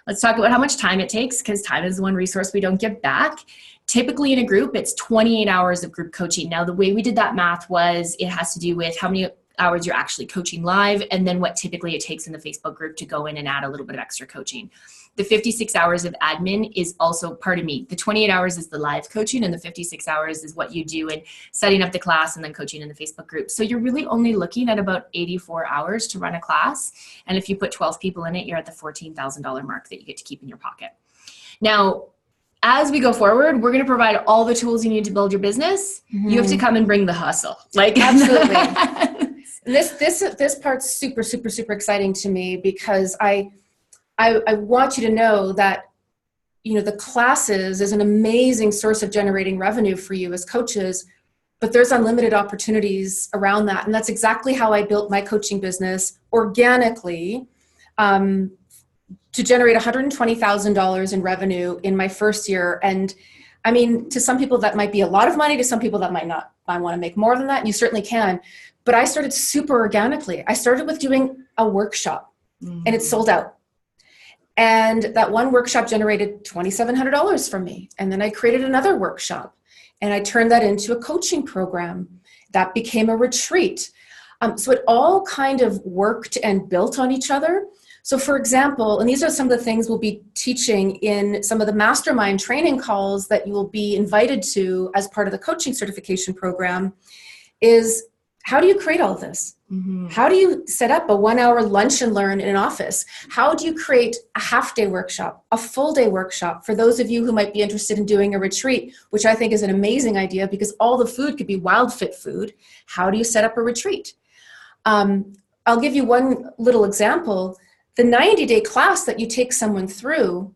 Let's talk about how much time it takes, because time is one resource we don't get back. Typically in a group, it's 28 hours of group coaching. Now, the way we did that math was it has to do with how many hours you're actually coaching live, and then what typically it takes in the Facebook group to go in and add a little bit of extra coaching. The 56 hours of admin is also part of me. The 28 hours is the live coaching, and the 56 hours is what you do in setting up the class and then coaching in the Facebook group. So you're really only looking at about 84 hours to run a class. And if you put 12 people in it, you're at the $14,000 mark that you get to keep in your pocket. Now, as we go forward, we're going to provide all the tools you need to build your business. Mm-hmm. You have to come and bring the hustle. Absolutely. This part's super, super, super exciting to me, because I want you to know that, the classes is an amazing source of generating revenue for you as coaches, but there's unlimited opportunities around that. And that's exactly how I built my coaching business organically, to generate $120,000 in revenue in my first year. And I mean, to some people that might be a lot of money, to some people that might not. I want to make more than that, and you certainly can. But I started super organically. I started with doing a workshop, and it sold out. And that one workshop generated $2,700 from me. And then I created another workshop, and I turned that into a coaching program. That became a retreat. So it all kind of worked and built on each other. So for example, and these are some of the things we'll be teaching in some of the mastermind training calls that you will be invited to as part of the coaching certification program, is how do you create all of this? Mm-hmm. How do you set up a 1-hour lunch and learn in an office? How do you create a half-day workshop, a full-day workshop? For those of you who might be interested in doing a retreat, which I think is an amazing idea because all the food could be WildFit food. How do you set up a retreat? I'll give you one little example. The 90-day class that you take someone through,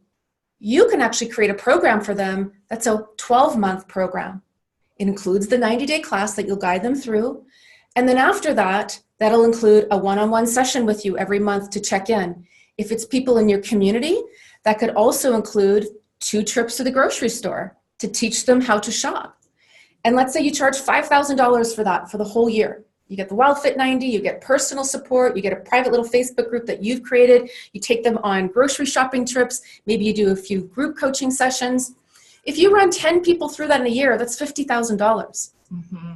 you can actually create a program for them that's a 12-month program. It includes the 90-day class that you'll guide them through. And then after that, that'll include a one-on-one session with you every month to check in. If it's people in your community, that could also include 2 trips to the grocery store to teach them how to shop. And let's say you charge $5,000 for that for the whole year. You get the WildFit 90, you get personal support, you get a private little Facebook group that you've created, you take them on grocery shopping trips, maybe you do a few group coaching sessions. If you run 10 people through that in a year, that's $50,000. Mm-hmm.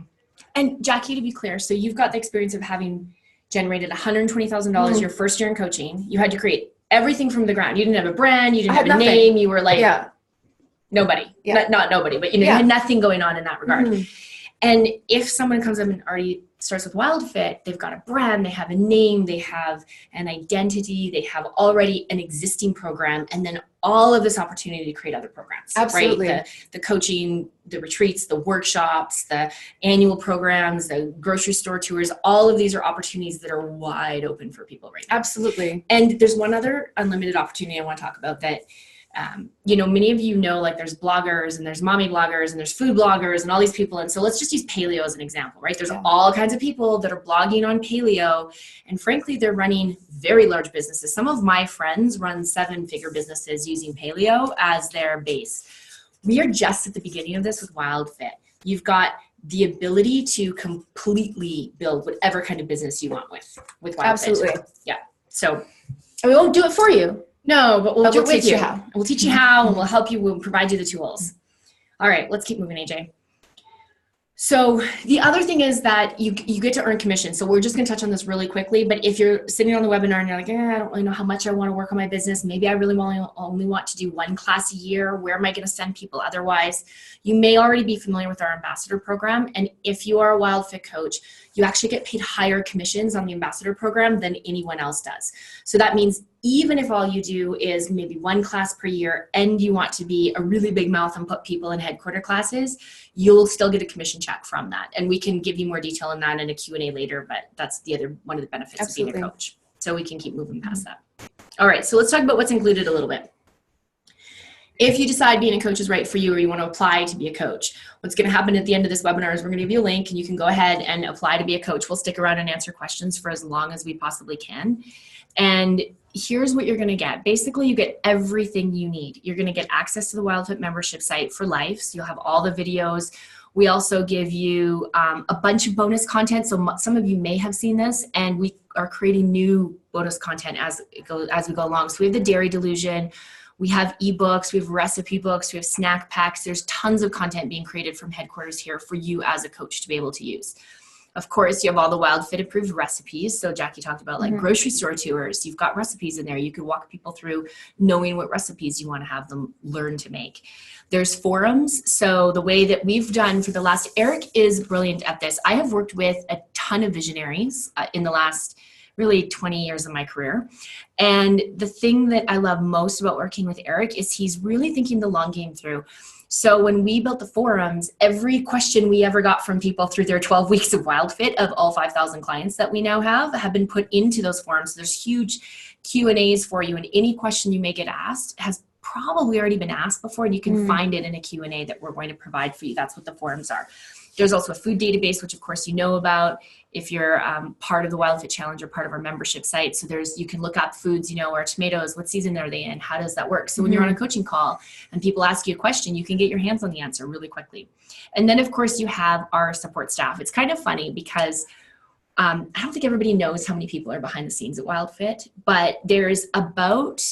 And Jackie, to be clear, so you've got the experience of having generated $120,000 your first year in coaching. You had to create everything from the ground. You didn't have a brand, you didn't have a name, you were like nobody. Not nobody, but you had nothing going on in that regard. Mm-hmm. And if someone comes up and already starts with WildFit, they've got a brand, they have a name, they have an identity, they have already an existing program, and then all of this opportunity to create other programs. Absolutely. Right? The coaching, the retreats, the workshops, the annual programs, the grocery store tours, all of these are opportunities that are wide open for people right now. Absolutely. And there's one other unlimited opportunity I want to talk about that many of you know, like there's bloggers and there's mommy bloggers and there's food bloggers and all these people. And so let's just use paleo as an example, right? There's all kinds of people that are blogging on paleo, and frankly, they're running very large businesses. Some of my friends run 7-figure businesses using paleo as their base. We are just at the beginning of this with WildFit. You've got the ability to completely build whatever kind of business you want with WildFit. Absolutely. Yeah. So we won't do it for you. No, but we'll do it with you. How. We'll teach you how, and we'll help you. We'll provide you the tools. All right, let's keep moving, AJ. So the other thing is that you get to earn commission. So we're just going to touch on this really quickly. But if you're sitting on the webinar and you're like, I don't really know how much I want to work on my business. Maybe I really only want to do 1 class a year. Where am I going to send people otherwise? You may already be familiar with our ambassador program. And if you are a WildFit coach, you actually get paid higher commissions on the ambassador program than anyone else does. So that means even if all you do is maybe 1 class per year and you want to be a really big mouth and put people in headquarter classes, you'll still get a commission check from that. And we can give you more detail on that in a Q&A later, but that's one of the benefits of being a coach. So we can keep moving past that. All right, so let's talk about what's included a little bit. If you decide being a coach is right for you or you want to apply to be a coach, what's going to happen at the end of this webinar is we're going to give you a link and you can go ahead and apply to be a coach. We'll stick around and answer questions for as long as we possibly can. And here's what you're going to get. Basically, you get everything you need. You're going to get access to the WildFit membership site for life. So you'll have all the videos. We also give you a bunch of bonus content. So some of you may have seen this, and we are creating new bonus content as we go along. So we have the Dairy Delusion. We have ebooks, we have recipe books, we have snack packs. There's tons of content being created from headquarters here for you as a coach to be able to use. Of course, you have all the WildFit approved recipes. So Jackie talked about like grocery store tours. You've got recipes in there. You can walk people through knowing what recipes you want to have them learn to make. There's forums. So the way that we've done for the last, Eric is brilliant at this. I have worked with a ton of visionaries in the last really 20 years of my career. And the thing that I love most about working with Eric is he's really thinking the long game through. So when we built the forums, every question we ever got from people through their 12 weeks of WildFit of all 5,000 clients that we now have been put into those forums. There's huge Q&As for you, and any question you may get asked has probably already been asked before, and you can find it in a Q&A that we're going to provide for you. That's what the forums are. There's also a food database, which of course you know about if you're part of the WildFit Challenge or part of our membership site. So you can look up foods, our tomatoes, what season are they in? How does that work? So when you're on a coaching call and people ask you a question, you can get your hands on the answer really quickly. And then of course you have our support staff. It's kind of funny because I don't think everybody knows how many people are behind the scenes at WildFit, but there's about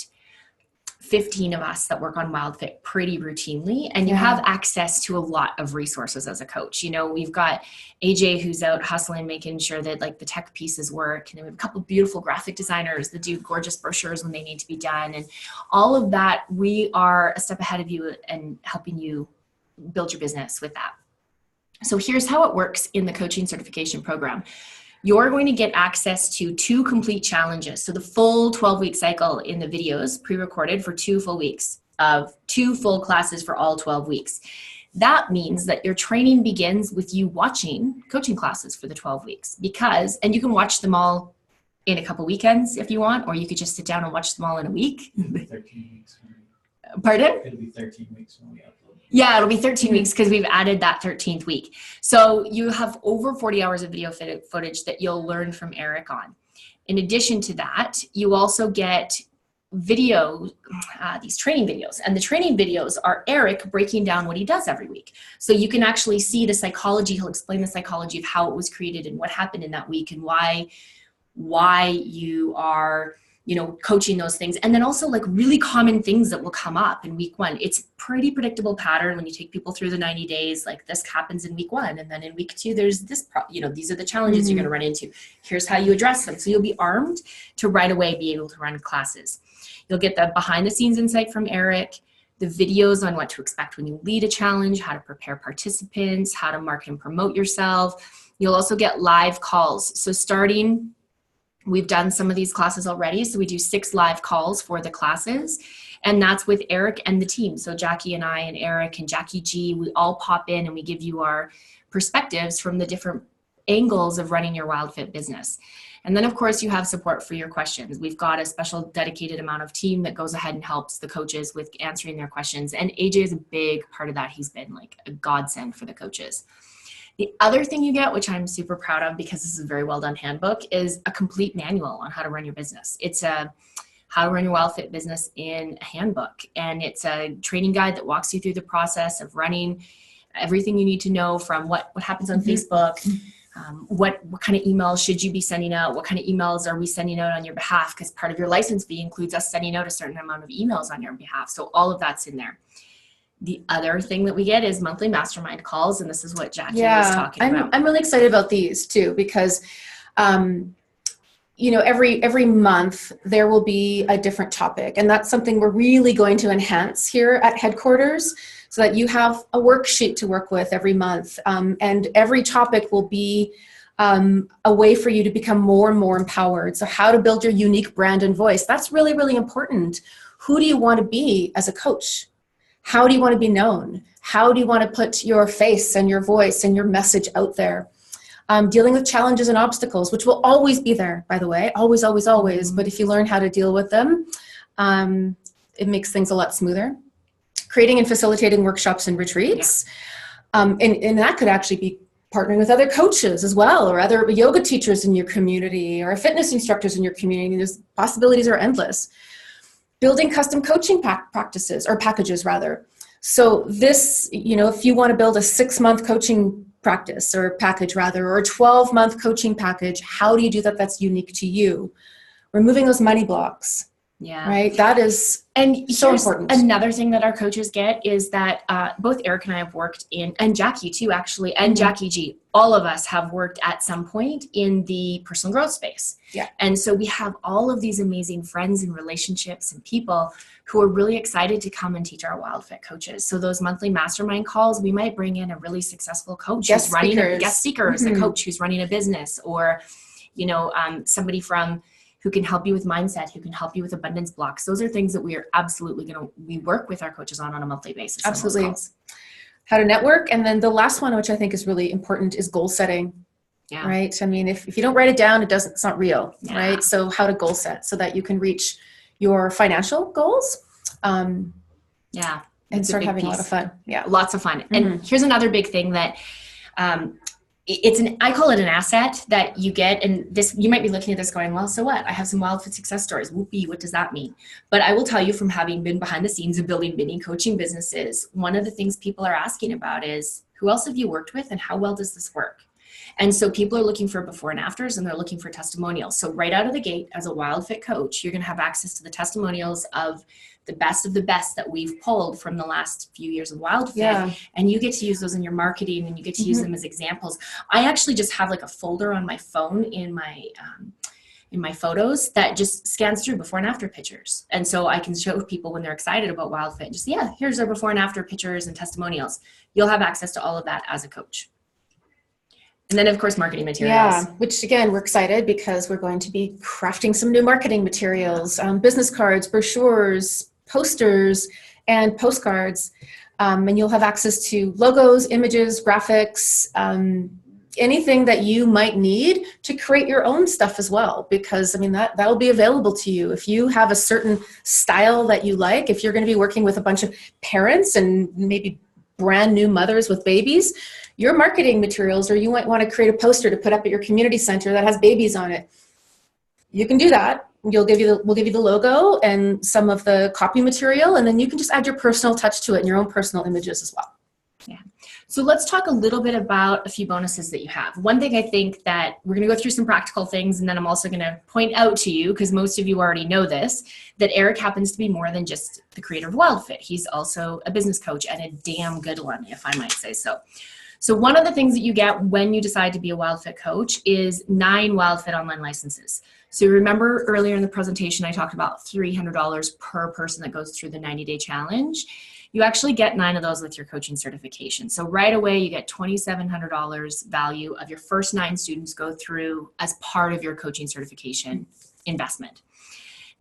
15 of us that work on WildFit pretty routinely, and you have access to a lot of resources as a coach. You know, we've got AJ who's out hustling, making sure that like the tech pieces work. And then we have a couple of beautiful graphic designers that do gorgeous brochures when they need to be done. And all of that, we are a step ahead of you and helping you build your business with that. So here's how it works in the coaching certification program. You're going to get access to 2 complete challenges. So the full 12-week cycle in the videos, pre-recorded for 2 full weeks of 2 full classes for all 12 weeks. That means that your training begins with you watching coaching classes for the 12 weeks and you can watch them all in a couple weekends if you want, or you could just sit down and watch them all in a week. 13 weeks. Pardon? It'll be 13 weeks when we upload. Yeah, it'll be 13 weeks because we've added that 13th week. So you have over 40 hours of video footage that you'll learn from Eric on. In addition to that, you also get video, these training videos. And the training videos are Eric breaking down what he does every week. So you can actually see the psychology. He'll explain the psychology of how it was created and what happened in that week and why you are, you know, coaching those things. And then also like really common things that will come up in week 1. It's pretty predictable pattern when you take people through the 90 days, like this happens in week 1. And then in week 2, there's this, these are the challenges you're going to run into. Here's how you address them. So you'll be armed to right away be able to run classes. You'll get the behind the scenes insight from Eric, the videos on what to expect when you lead a challenge, how to prepare participants, how to market and promote yourself. You'll also get live calls. So we've done some of these classes already. So we do 6 live calls for the classes, and that's with Eric and the team. So Jackie and I and Eric and Jackie G, we all pop in and we give you our perspectives from the different angles of running your WildFit business. And then of course you have support for your questions. We've got a special dedicated amount of team that goes ahead and helps the coaches with answering their questions. And AJ is a big part of that. He's been like a godsend for the coaches. The other thing you get, which I'm super proud of because this is a very well done handbook, is a complete manual on how to run your business. It's a how to run your WildFit business in a handbook. And it's a training guide that walks you through the process of running everything you need to know from what happens on Facebook, what kind of emails should you be sending out, what kind of emails are we sending out on your behalf, because part of your license fee includes us sending out a certain amount of emails on your behalf. So all of that's in there. The other thing that we get is monthly mastermind calls, and this is what Jackie was talking about. I'm really excited about these too because, every month there will be a different topic, and that's something we're really going to enhance here at headquarters, so that you have a worksheet to work with every month, and every topic will be a way for you to become more and more empowered. So how to build your unique brand and voice. That's really, really important. Who do you want to be as a coach? How do you want to be known? How do you want to put your face and your voice and your message out there? Dealing with challenges and obstacles, which will always be there, by the way, always, always, always. But if you learn how to deal with them, it makes things a lot smoother. Creating and facilitating workshops and retreats. And that could actually be partnering with other coaches as well, or other yoga teachers in your community, or fitness instructors in your community. There's possibilities are endless. Building custom coaching practices or packages rather. So this, if you want to build a 6-month coaching practice or package rather, or a 12-month coaching package, how do you do that? That's unique to you. Removing those money blocks. Yeah. Right. That is so important. Another thing that our coaches get is that both Eric and I have worked in, and Jackie too, actually, and Jackie G, all of us have worked at some point in the personal growth space. Yeah. And so we have all of these amazing friends and relationships and people who are really excited to come and teach our WildFit coaches. So those monthly mastermind calls, we might bring in a really successful coach guest who's running speakers. a guest speakers, a coach who's running a business, or, somebody from who can help you with mindset, who can help you with abundance blocks. Those are things that we are absolutely we work with our coaches on a monthly basis. Absolutely. How to network. And then the last one, which I think is really important, is goal setting. Yeah. Right. I mean, if you don't write it down, it's not real. Yeah. Right. So how to goal set so that you can reach your financial goals. And start having a lot of fun. Yeah. Lots of fun. And here's another big thing that, I call it an asset that you get, and this, you might be looking at this going, well, so what? I have some WildFit success stories. Whoopee, what does that mean? But I will tell you, from having been behind the scenes of building mini coaching businesses, one of the things people are asking about is, who else have you worked with and how well does this work? And so people are looking for before and afters, and they're looking for testimonials. So right out of the gate, as a WildFit coach, you're going to have access to the testimonials of the best that we've pulled from the last few years of WildFit. Yeah. And you get to use those in your marketing, and you get to use them as examples. I actually just have like a folder on my phone in my photos that just scans through before and after pictures. And so I can show people when they're excited about WildFit, just, here's our before and after pictures and testimonials. You'll have access to all of that as a coach. And then, of course, marketing materials. Yeah, which again, we're excited because we're going to be crafting some new marketing materials, business cards, brochures, posters, and postcards. And you'll have access to logos, images, graphics, anything that you might need to create your own stuff as well. Because, I mean, that'll be available to you. If you have a certain style that you like, if you're going to be working with a bunch of parents and maybe brand new mothers with babies, your marketing materials, or you might want to create a poster to put up at your community center that has babies on it. You can do that. We'll give you the logo and some of the copy material, and then you can just add your personal touch to it and your own personal images as well. Yeah. So let's talk a little bit about a few bonuses that you have. One thing I think that we're going to go through some practical things, and then I'm also going to point out to you, because most of you already know this, that Eric happens to be more than just the creator of WildFit. He's also a business coach, and a damn good one, if I might say so. So one of the things that you get when you decide to be a WildFit coach is 9 WildFit online licenses. So remember earlier in the presentation, I talked about $300 per person that goes through the 90-day challenge. You actually get 9 of those with your coaching certification. So right away, you get $2,700 value of your first 9 students go through as part of your coaching certification investment.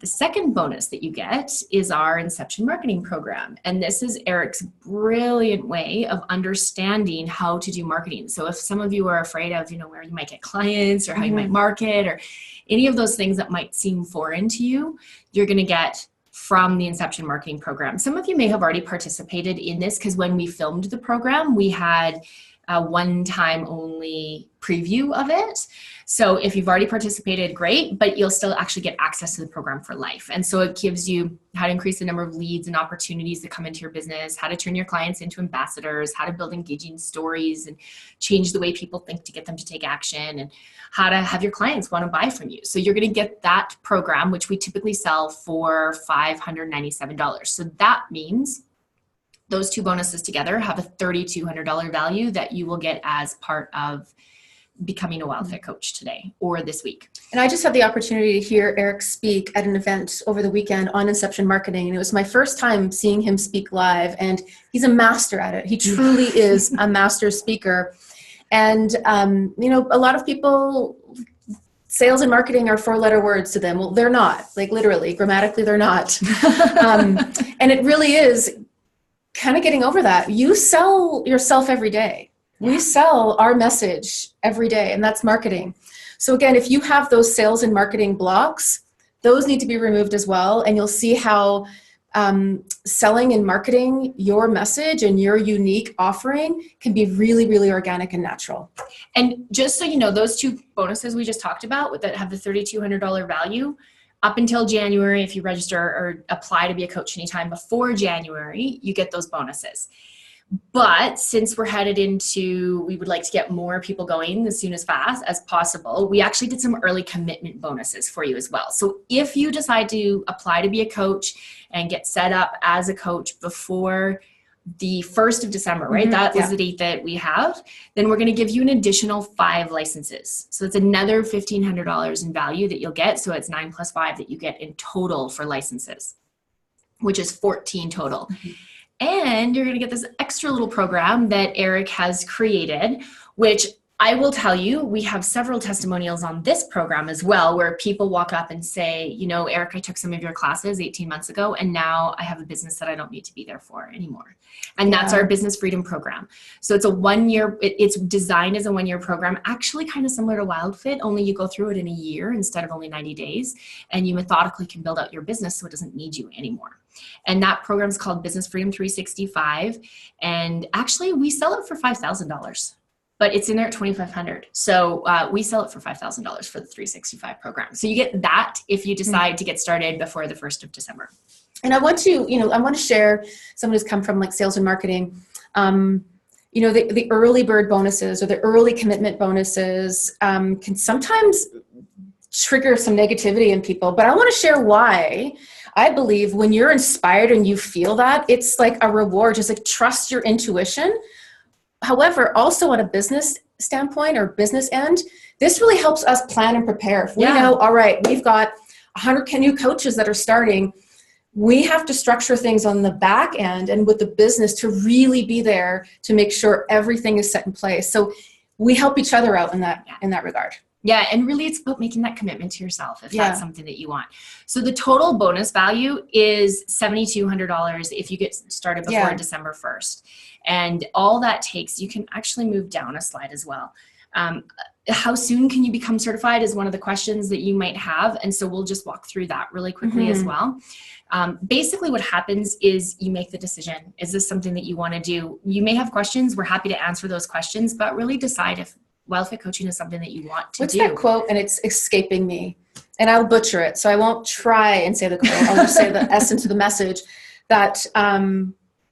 The second bonus that you get is our Inception Marketing Program. And this is Eric's brilliant way of understanding how to do marketing. So if some of you are afraid of, where you might get clients or how you might market or any of those things that might seem foreign to you, you're going to get from the Inception Marketing Program. Some of you may have already participated in this, because when we filmed the program, we had a one-time only preview of it. So if you've already participated, great, but you'll still actually get access to the program for life. And so it gives you how to increase the number of leads and opportunities that come into your business, how to turn your clients into ambassadors, how to build engaging stories and change the way people think to get them to take action, and how to have your clients want to buy from you. So you're going to get that program, which we typically sell for $597. So that means those 2 bonuses together have a $3,200 value that you will get as part of becoming a WildFit coach today or this week. And I just had the opportunity to hear Eric speak at an event over the weekend on Inception Marketing. And it was my first time seeing him speak live, and he's a master at it. He truly is a master speaker. And, a lot of people, sales and marketing are 4-letter words to them. Well, they're not, like literally, grammatically, they're not. And it really is kind of getting over that. You sell yourself every day. We sell our message every day, and that's marketing. So again, if you have those sales and marketing blocks, those need to be removed as well. And you'll see how selling and marketing your message and your unique offering can be really, really organic and natural. And just so you know, those 2 bonuses we just talked about that have the $3,200 value, up until January, if you register or apply to be a coach anytime before January, you get those bonuses. But since we're headed into, we would like to get more people going as soon as fast as possible, we actually did some early commitment bonuses for you as well. So if you decide to apply to be a coach and get set up as a coach before the 1st of December, right? That was the date that we have. Then we're going to give you an additional 5 licenses. So it's another $1,500 in value that you'll get. So it's 9 plus 5 that you get in total for licenses, which is 14 total. And you're going to get this extra little program that Eric has created, which I will tell you, we have several testimonials on this program as well, where people walk up and say, Eric, I took some of your classes 18 months ago, and now I have a business that I don't need to be there for anymore. And that's our Business Freedom Program. So it's a 1-year, it's designed as a 1-year program, actually kind of similar to WildFit, only you go through it in a year instead of only 90 days, and you methodically can build out your business so it doesn't need you anymore. And that program is called Business Freedom 365. And actually, we sell it for $5,000. But it's in there at $2,500. So we sell it for $5,000 for the 365 program. So you get that if you decide to get started before the 1st of December. And I want to, I want to share someone who's come from like sales and marketing. you know, the early bird bonuses or the early commitment bonuses can sometimes trigger some negativity in people. But I want to share why I believe when you're inspired and you feel that, it's like a reward, just like trust your intuition. However, also on a business standpoint or business end, this really helps us plan and prepare. If we know, all right, we've got 100 new coaches that are starting, we have to structure things on the back end and with the business to really be there to make sure everything is set in place. So we help each other out in that regard. Yeah, and really it's about making that commitment to yourself if that's something that you want. So the total bonus value is $7,200 if you get started before December 1st. And all that takes, you can actually move down a slide as well. How soon can you become certified is one of the questions that you might have. And so we'll just walk through that really quickly as well. Basically what happens is you make the decision. Is this something that you want to do? You may have questions. We're happy to answer those questions, but really decide if WildFit coaching is something that you want to do. What's that quote? And it's escaping me. And I'll butcher it. So I won't try and say the quote. I'll just say the essence of the message that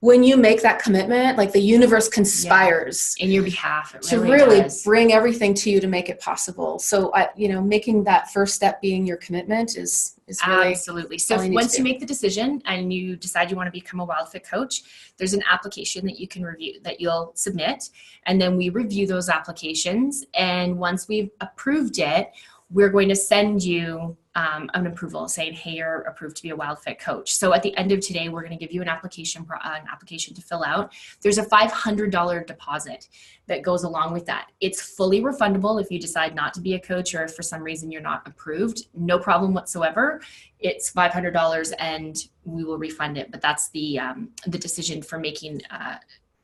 when you make that commitment, like the universe conspires in your behalf to really bring everything to you to make it possible. So, making that first step being your commitment is really absolutely. So once you make the decision and you decide you want to become a WildFit coach, there's an application that you can review, that you'll submit, and then we review those applications. And once we've approved it, we're going to send you an approval saying, hey, you're approved to be a WildFit coach. So at the end of today, we're going to give you an application to fill out. There's a $500 deposit that goes along with that. It's fully refundable if you decide not to be a coach or if for some reason you're not approved. No problem whatsoever. It's $500 and we will refund it. But that's the decision for making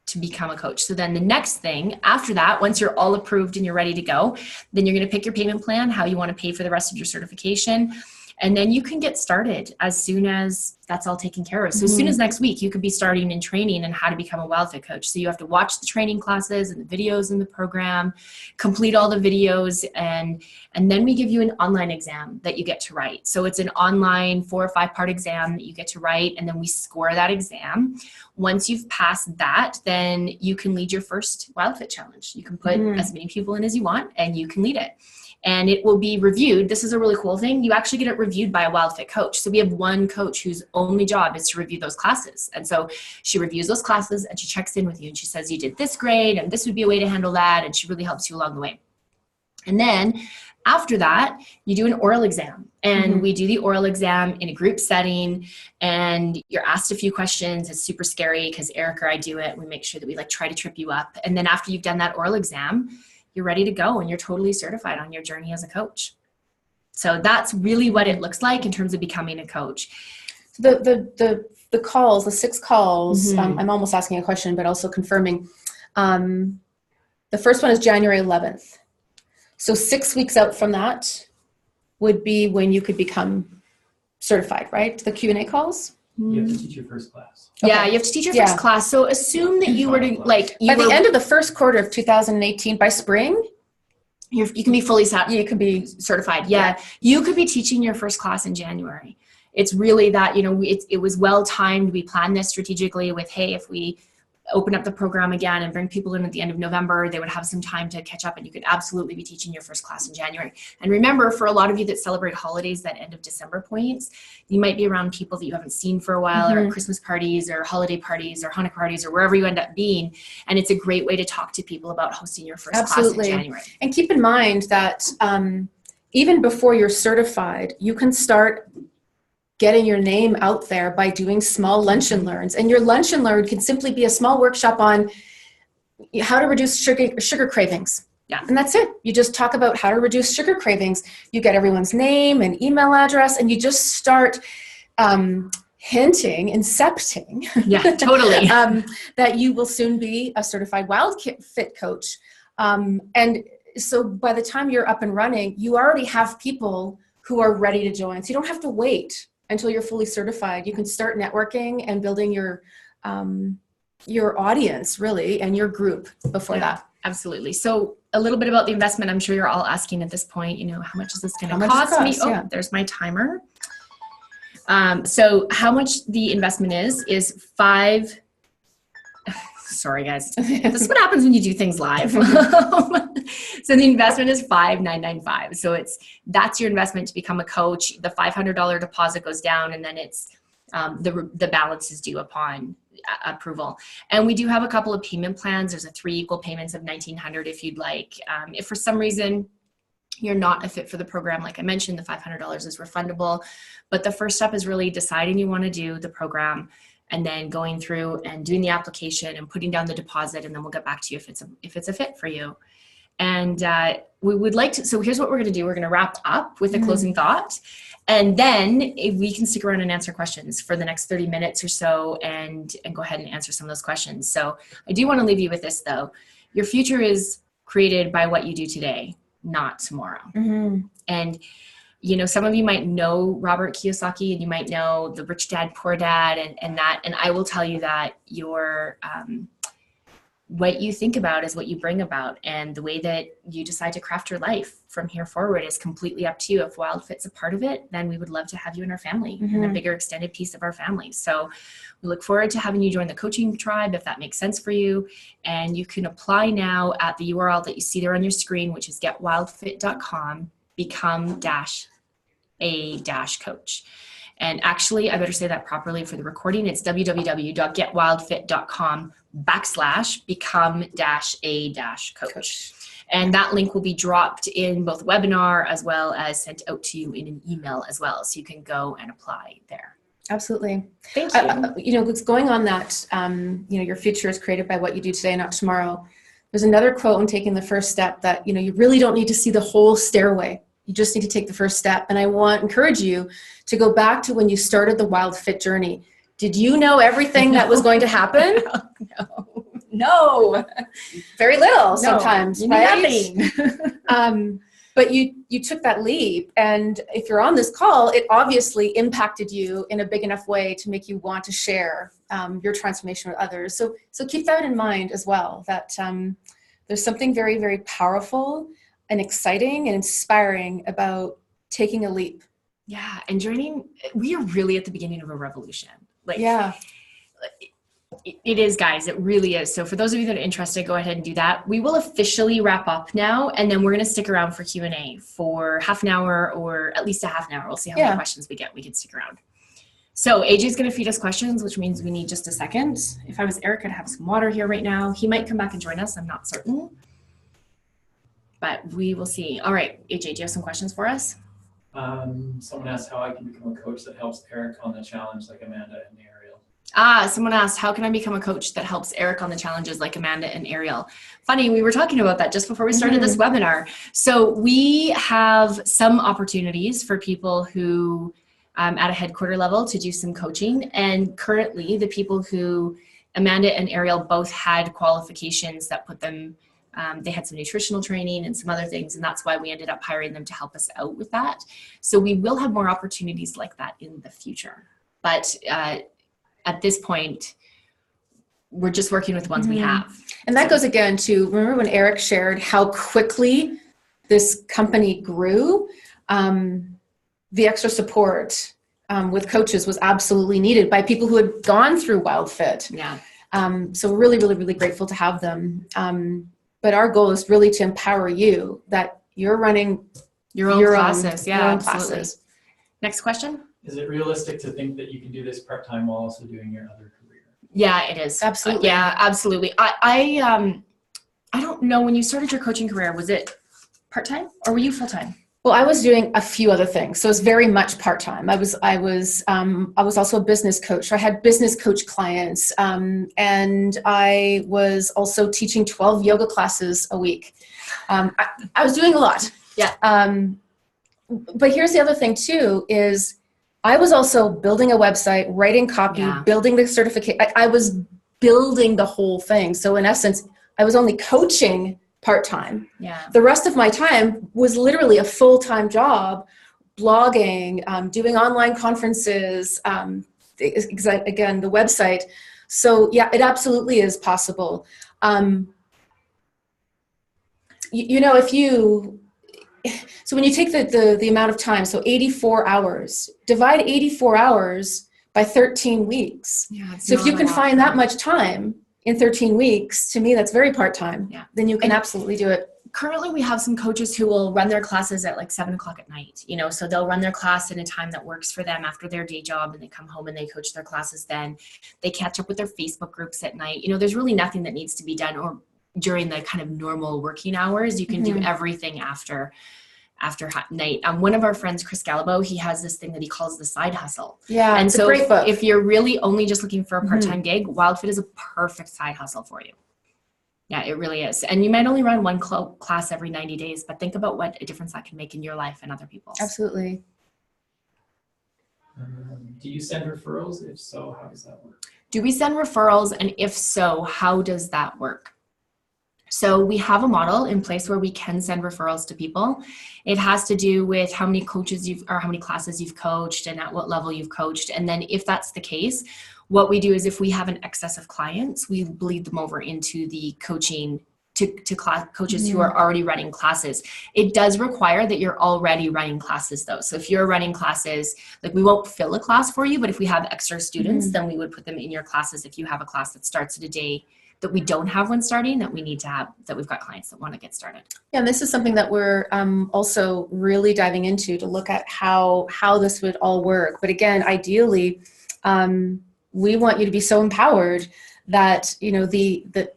to become a coach. So then the next thing after that, once you're all approved and you're ready to go, then you're going to pick your payment plan, how you want to pay for the rest of your certification. And then you can get started as soon as that's all taken care of. So as soon as next week, you could be starting in training and how to become a WildFit coach. So you have to watch the training classes and the videos in the program, complete all the videos, and then we give you an online exam that you get to write. So it's an online 4 or 5 part exam that you get to write, and then we score that exam. Once you've passed that, then you can lead your first WildFit challenge. You can put as many people in as you want, and you can lead it. And it will be reviewed. This is a really cool thing. You actually get it reviewed by a WildFit coach. So we have one coach whose only job is to review those classes. And so she reviews those classes and she checks in with you and she says, you did this great and this would be a way to handle that. And she really helps you along the way. And then after that, you do an oral exam. And we do the oral exam in a group setting and you're asked a few questions. It's super scary because Eric or I do it. We make sure that we try to trip you up. And then after you've done that oral exam, you're ready to go and you're totally certified on your journey as a coach. So that's really what it looks like in terms of becoming a coach. The calls, the 6 calls, I'm almost asking a question, but also confirming. The first one is January 11th. So 6 weeks out from that would be when you could become certified, right? The Q&A calls? You have to teach your first class. Yeah, you have to teach your first class. So assume that you were to by the end of the first quarter of 2018, by spring, you can be fully you can be certified. Yeah, you could be teaching your first class in January. It's really that, it was well timed. We planned this strategically with, hey, if we open up the program again and bring people in at the end of November, they would have some time to catch up and you could absolutely be teaching your first class in January. And remember, for a lot of you that celebrate holidays, that end of December points, you might be around people that you haven't seen for a while or at Christmas parties or holiday parties or Hanukkah parties or wherever you end up being. And it's a great way to talk to people about hosting your first class in January. And keep in mind that even before you're certified, you can start getting your name out there by doing small lunch and learns. And your lunch and learn can simply be a small workshop on how to reduce sugar cravings. Yeah. And that's it. You just talk about how to reduce sugar cravings. You get everyone's name and email address, and you just start hinting, incepting that you will soon be a certified WildFit coach. And so by the time you're up and running, you already have people who are ready to join. So you don't have to wait until you're fully certified. You can start networking and building your audience really and your group before that. Absolutely. So a little bit about the investment. I'm sure you're all asking at this point, how much is this going to cost me? Oh, there's my timer. So how much the investment is sorry guys, this is what happens when you do things live. So the investment is $5,995. So that's your investment to become a coach. The $500 deposit goes down, and then it's the balance is due upon approval. And we do have a couple of payment plans. There's a 3 equal payments of $1,900 if you'd like. If for some reason you're not a fit for the program, like I mentioned, the $500 is refundable. But the first step is really deciding you want to do the program, and then going through and doing the application and putting down the deposit, and then we'll get back to you if it's a fit for you. And we would like to, so here's what we're going to do. We're going to wrap up with a closing thought, and then if we can stick around and answer questions for the next 30 minutes or so, and go ahead and answer some of those questions. So I do want to leave you with this though. Your future is created by what you do today, not tomorrow. And you know, some of you might know Robert Kiyosaki, and you might know the Rich Dad, Poor Dad, and I will tell you that your what you think about is what you bring about, and the way that you decide to craft your life from here forward is completely up to you. If WildFit's a part of it, then we would love to have you in our family, and a bigger extended piece of our family. So we look forward to having you join the coaching tribe if that makes sense for you. And you can apply now at the URL that you see there on your screen, which is getwildfit.com, become-a-coach. And actually, I better say that properly for the recording. It's www.getwildfit.com/become-a-coach. And that link will be dropped in both webinar as well as sent out to you in an email as well. So you can go and apply there. Absolutely. Thank you. You know, what's going on that, you know, your future is created by what you do today, not tomorrow. There's another quote on taking the first step that, you know, you really don't need to see the whole stairway. You just need to take the first step. And I want to encourage you to go back to when you started the WildFit journey. Did you know everything that was going to happen? No. Very little sometimes, right? Nothing. But you took that leap. And if you're on this call, it obviously impacted you in a big enough way to make you want to share your transformation with others. So keep that in mind as well, that there's something very, very powerful and exciting and inspiring about taking a leap. Yeah, and we are really at the beginning of a revolution. Like, yeah, it is, guys. It really is. So for those of you that are interested, go ahead and do that. We will officially wrap up now, and then we're going to stick around for Q&A for half an hour, or at least a half an hour. We'll see how many questions we get. We can stick around. So AJ's going to feed us questions, which means we need just a second. If I was Eric, I'd have some water here right now. He might come back and join us. I'm not certain. But we will see. All right, AJ, do you have some questions for us? Someone asked how I can become a coach that helps Eric on the challenge like Amanda and Ariel. Someone asked, how can I become a coach that helps Eric on the challenges like Amanda and Ariel? Funny, we were talking about that just before we started this webinar. So we have some opportunities for people who, at a headquarter level, to do some coaching. And currently, the people who Amanda and Ariel both had qualifications that put them, they had some nutritional training and some other things, and that's why we ended up hiring them to help us out with that. So we will have more opportunities like that in the future. But at this point, we're just working with the ones we have. And that goes again to, remember when Eric shared how quickly this company grew? The extra support with coaches was absolutely needed by people who had gone through WildFit. Yeah. So we're really, really, really grateful to have them. But our goal is really to empower you, that you're running your own classes. Your own classes. Next question. Is it realistic to think that you can do this part-time while also doing your other career? Yeah, it is. Absolutely. Yeah, absolutely. I don't know, when you started your coaching career, was it part-time or were you full-time? Well, I was doing a few other things, so it's very much part-time. I was also a business coach. I had business coach clients, and I was also teaching 12 yoga classes a week. I was doing a lot. Yeah. But here's the other thing too, is I was also building a website, writing copy, building the certificate. I was building the whole thing. So in essence, I was only coaching part-time. Yeah. The rest of my time was literally a full-time job, blogging, doing online conferences, again, the website. So yeah, it absolutely is possible. You know, so when you take the amount of time, so 84 hours, divide 84 hours by 13 weeks. Yeah, so if you can find that much time in 13 weeks, to me, that's very part-time. Yeah. Then you can And absolutely do it. currently we have some coaches who will run their classes at like 7:00 at night, you know, so they'll run their class in a time that works for them after their day job, and they come home and they coach their classes. Then they catch up with their Facebook groups at night. You know, there's really nothing that needs to be done or during the kind of normal working hours. You can do everything after night. One of our friends, Chris Gallibo, he has this thing that he calls the side hustle. Yeah, and it's so a great book. if you're really only just looking for a part-time gig, WildFit is a perfect side hustle for you. Yeah, it really is. And you might only run one class every 90 days, but think about what a difference that can make in your life and other people's. Absolutely. Do you send referrals? If so, how does that work? Do we send referrals? And if so, how does that work? So we have a model in place where we can send referrals to people. It has to do with how many coaches or how many classes you've coached and at what level you've coached. And then if that's the case, what we do is if we have an excess of clients, we bleed them over into the coaching to coaches who are already running classes. It does require that you're already running classes though. So if you're running classes, like we won't fill a class for you, but if we have extra students, then we would put them in your classes. If you have a class that starts at a day that we don't have one starting, that we need to have, that we've got clients that want to get started. Yeah, and this is something that we're also really diving into to look at how this would all work. But again, ideally, we want you to be so empowered that, you know, that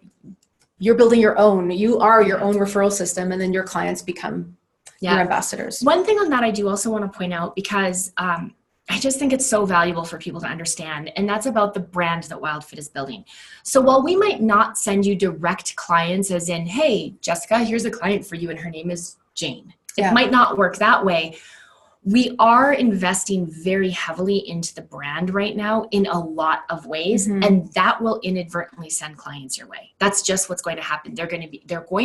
you're building your own, you are your own referral system, and then your clients become your ambassadors. One thing on that I do also want to point out, because I just think it's so valuable for people to understand, and that's about the brand that WildFit is building. So while we might not send you direct clients as in, hey, Jessica, here's a client for you and her name is Jane. It might not work that way. We are investing very heavily into the brand right now in a lot of ways, and that will inadvertently send clients your way. That's just what's going to happen. They're going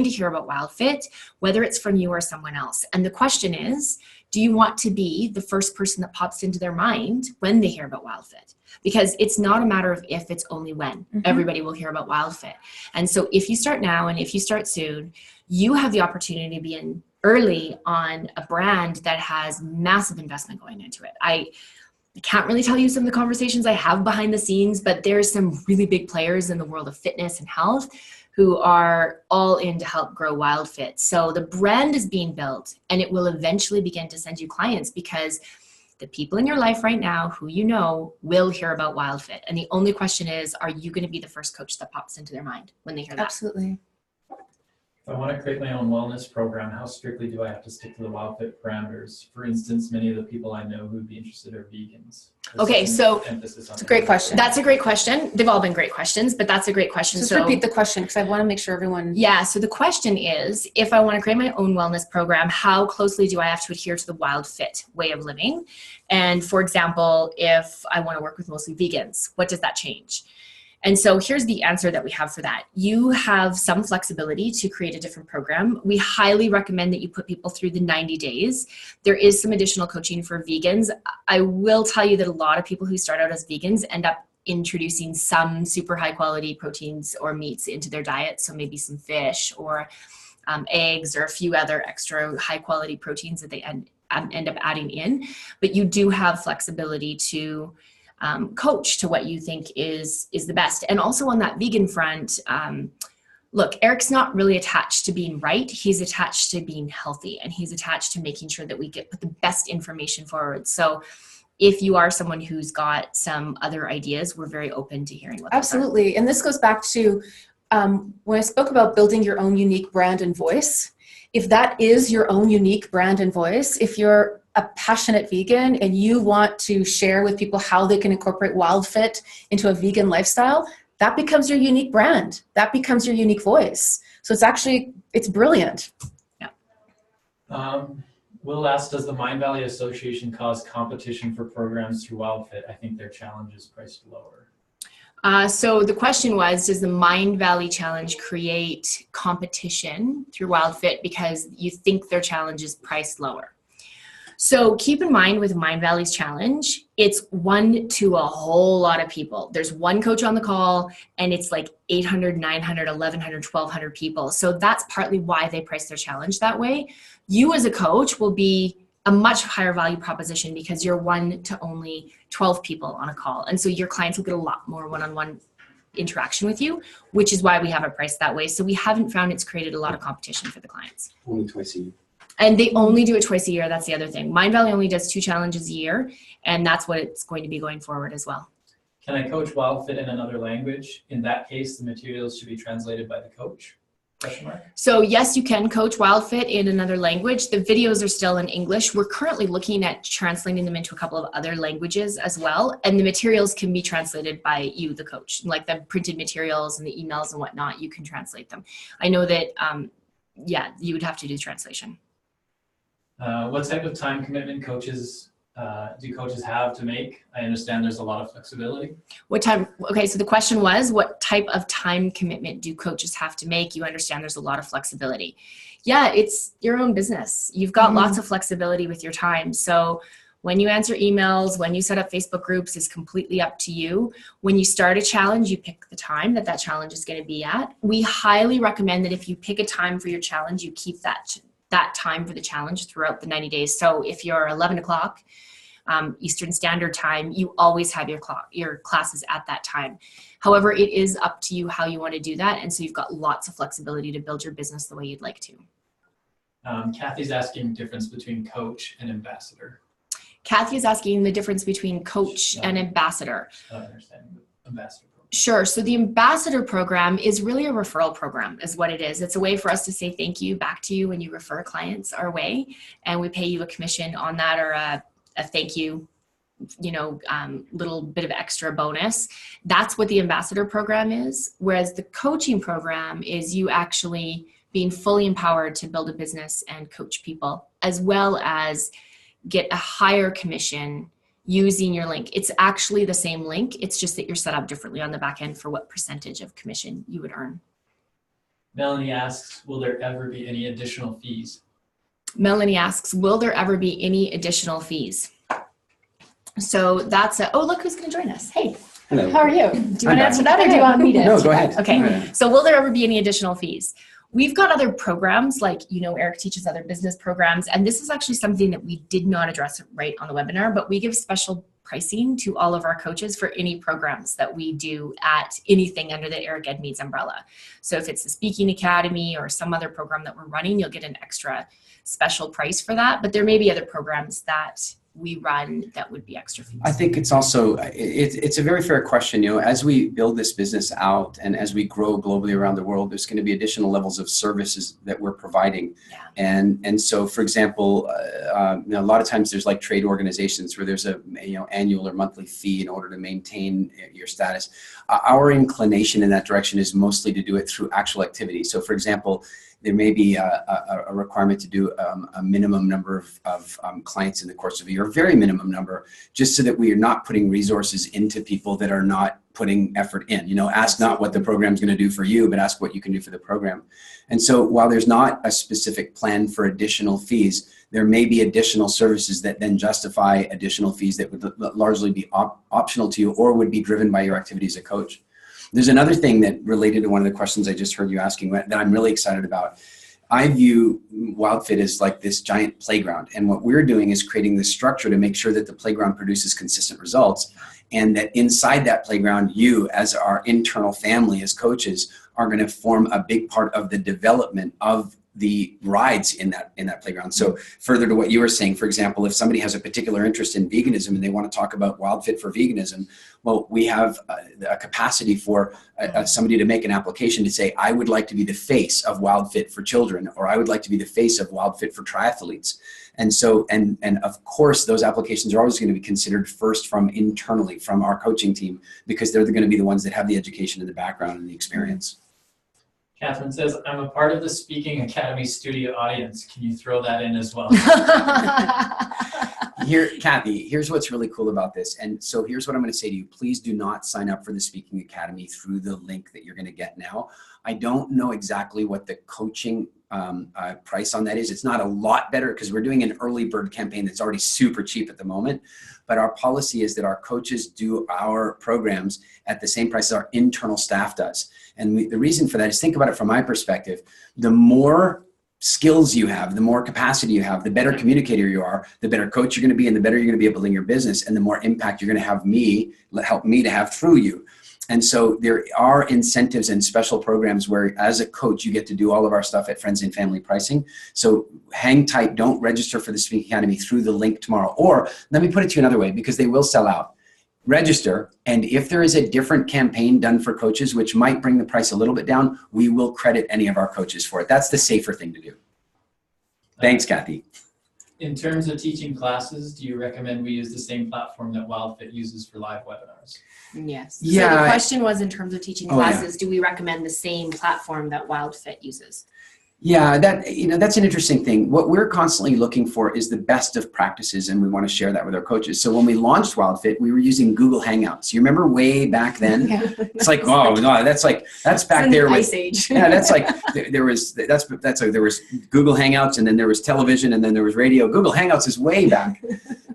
to hear about WildFit, whether it's from you or someone else. And the question is, do you want to be the first person that pops into their mind when they hear about WildFit? Because it's not a matter of if, it's only when. Everybody will hear about WildFit. And so if you start now and if you start soon, you have the opportunity to be in early on a brand that has massive investment going into it. I can't really tell you some of the conversations I have behind the scenes, but there's some really big players in the world of fitness and health who are all in to help grow WildFit. So the brand is being built, and it will eventually begin to send you clients, because the people in your life right now who you know will hear about WildFit. And the only question is, are you going to be the first coach that pops into their mind when they hear that? Absolutely. If I want to create my own wellness program, how strictly do I have to stick to the WildFit parameters? For instance, many of the people I know who would be interested are vegans. Okay, so it's a great question. That's a great question. They've all been great questions, but that's a great question. Just repeat the question, because I want to make sure everyone. Yeah, so the question is, if I want to create my own wellness program, how closely do I have to adhere to the WildFit way of living? And for example, if I want to work with mostly vegans, what does that change? And so here's the answer that we have for that. You have some flexibility to create a different program. We highly recommend that you put people through the 90 days. There is some additional coaching for vegans. I will tell you that a lot of people who start out as vegans end up introducing some super high quality proteins or meats into their diet. So maybe some fish or eggs or a few other extra high quality proteins that they end up adding in. But you do have flexibility to coach to what you think is the best. And also on that vegan front, look, Eric's not really attached to being right. He's attached to being healthy, and he's attached to making sure that we put the best information forward. So if you are someone who's got some other ideas, we're very open to hearing what those are. Absolutely. And this goes back to when I spoke about building your own unique brand and voice. If that is your own unique brand and voice, if you're a passionate vegan and you want to share with people how they can incorporate WildFit into a vegan lifestyle, that becomes your unique brand. That becomes your unique voice. So it's brilliant. Yeah. Will asks, does the Mind Valley Association cause competition for programs through WildFit? I think their challenge is priced lower. So the question was, does the Mind Valley Challenge create competition through WildFit because you think their challenge is priced lower? So keep in mind with Mind Valley's challenge, it's one to a whole lot of people. There's one coach on the call and it's like 800, 900, 1100, 1200 people. So that's partly why they price their challenge that way. You as a coach will be a much higher value proposition because you're one to only 12 people on a call. And so your clients will get a lot more one-on-one interaction with you, which is why we have it priced that way. So we haven't found it's created a lot of competition for the clients. Only twice a year. And they only do it twice a year. That's the other thing. Mind Valley only does 2 challenges a year, and that's what it's going to be going forward as well. Can I coach WildFit in another language? In that case, the materials should be translated by the coach? Question mark. So yes, you can coach WildFit in another language. The videos are still in English. We're currently looking at translating them into a couple of other languages as well. And the materials can be translated by you, the coach, like the printed materials and the emails and whatnot, you can translate them. I know that, yeah, you would have to do translation. What type of time commitment do coaches have to make? I understand there's a lot of flexibility. What time? Okay, so the question was, what type of time commitment do coaches have to make? You understand there's a lot of flexibility. Yeah, it's your own business. You've got lots of flexibility with your time. So when you answer emails, when you set up Facebook groups, is completely up to you. When you start a challenge, you pick the time that challenge is going to be at. We highly recommend that if you pick a time for your challenge, you keep that time for the challenge throughout the 90 days. So if you're 11 o'clock Eastern Standard Time, you always have your classes at that time. However, it is up to you how you want to do that. And so you've got lots of flexibility to build your business the way you'd like to. Kathy's asking the difference between coach and ambassador. Kathy is asking the difference between coach and ambassador. I understand the ambassador program. Sure. So the ambassador program is really a referral program is what it is. It's a way for us to say thank you back to you when you refer clients our way. And we pay you a commission on that, or a thank you, little bit of extra bonus. That's what the ambassador program is. Whereas the coaching program is you actually being fully empowered to build a business and coach people, as well as get a higher commission using your link. It's actually the same link. It's just that you're set up differently on the back end for what percentage of commission you would earn. Melanie asks, will there ever be any additional fees? Melanie asks, will there ever be any additional fees? So that's oh, look who's going to join us. Hey, hello. How are you? Do you want to answer that, or do you want me to? No, go ahead. Okay. Go ahead. So will there ever be any additional fees? We've got other programs, like, Eric teaches other business programs, and this is actually something that we did not address right on the webinar, but we give special pricing to all of our coaches for any programs that we do at anything under the Eric Ed Meads umbrella. So if it's the Speaking Academy or some other program that we're running, you'll get an extra special price for that. But there may be other programs that we run that would be extra fees. I think it's also, it's a very fair question. As we build this business out and as we grow globally around the world, there's going to be additional levels of services that we're providing. Yeah. And so, for example, a lot of times there's like trade organizations where there's a annual or monthly fee in order to maintain your status. Our inclination in that direction is mostly to do it through actual activity. So, for example, there may be a requirement to do a minimum number of clients in the course of a year, a very minimum number, just so that we are not putting resources into people that are not putting effort in. Ask not what the program's going to do for you, but ask what you can do for the program. And so while there's not a specific plan for additional fees, there may be additional services that then justify additional fees that would largely be optional to you or would be driven by your activity as a coach. There's another thing that related to one of the questions I just heard you asking that I'm really excited about. I view WildFit as like this giant playground. And what we're doing is creating this structure to make sure that the playground produces consistent results. And that inside that playground, you as our internal family as coaches are going to form a big part of the development of the rides in that playground. So further to what you were saying, for example, if somebody has a particular interest in veganism and they want to talk about WildFit for veganism, well, we have a capacity for somebody to make an application to say, I would like to be the face of WildFit for children, or I would like to be the face of WildFit for triathletes. And so, and of course, those applications are always going to be considered first from internally, from our coaching team, because they're going to be the ones that have the education and the background and the experience. Catherine says, I'm a part of the Speaking Academy studio audience. Can you throw that in as well? Kathy, here's what's really cool about this. And so here's what I'm going to say to you. Please do not sign up for the Speaking Academy through the link that you're going to get now. I don't know exactly what the coaching price on that is. It's not a lot better because we're doing an early bird campaign that's already super cheap at the moment. But our policy is that our coaches do our programs at the same price as our internal staff does. And the reason for that is, think about it from my perspective. The more skills you have, the more capacity you have, the better communicator you are, the better coach you're going to be, and the better you're going to be able to build your business, and the more impact you're going to have help me to have through you. And so there are incentives and special programs where as a coach, you get to do all of our stuff at Friends and Family pricing. So hang tight, don't register for the Speaking Academy through the link tomorrow. Or let me put it to you another way, because they will sell out. Register, and if there is a different campaign done for coaches, which might bring the price a little bit down, we will credit any of our coaches for it. That's the safer thing to do. Thanks, Kathy. In terms of teaching classes, do you recommend we use the same platform that WildFit uses for live webinars? Yes. Yeah. So the question was, in terms of teaching Oh, yeah. classes, do we recommend the same platform that WildFit uses? Yeah, that's an interesting thing. What we're constantly looking for is the best of practices, and we want to share that with our coaches. So when we launched WildFit, we were using Google Hangouts. You remember way back then? Yeah. It's like, oh no, that's back In there the with Ice Age. yeah, that's like there was Google Hangouts, and then there was television, and then there was radio. Google Hangouts is way back,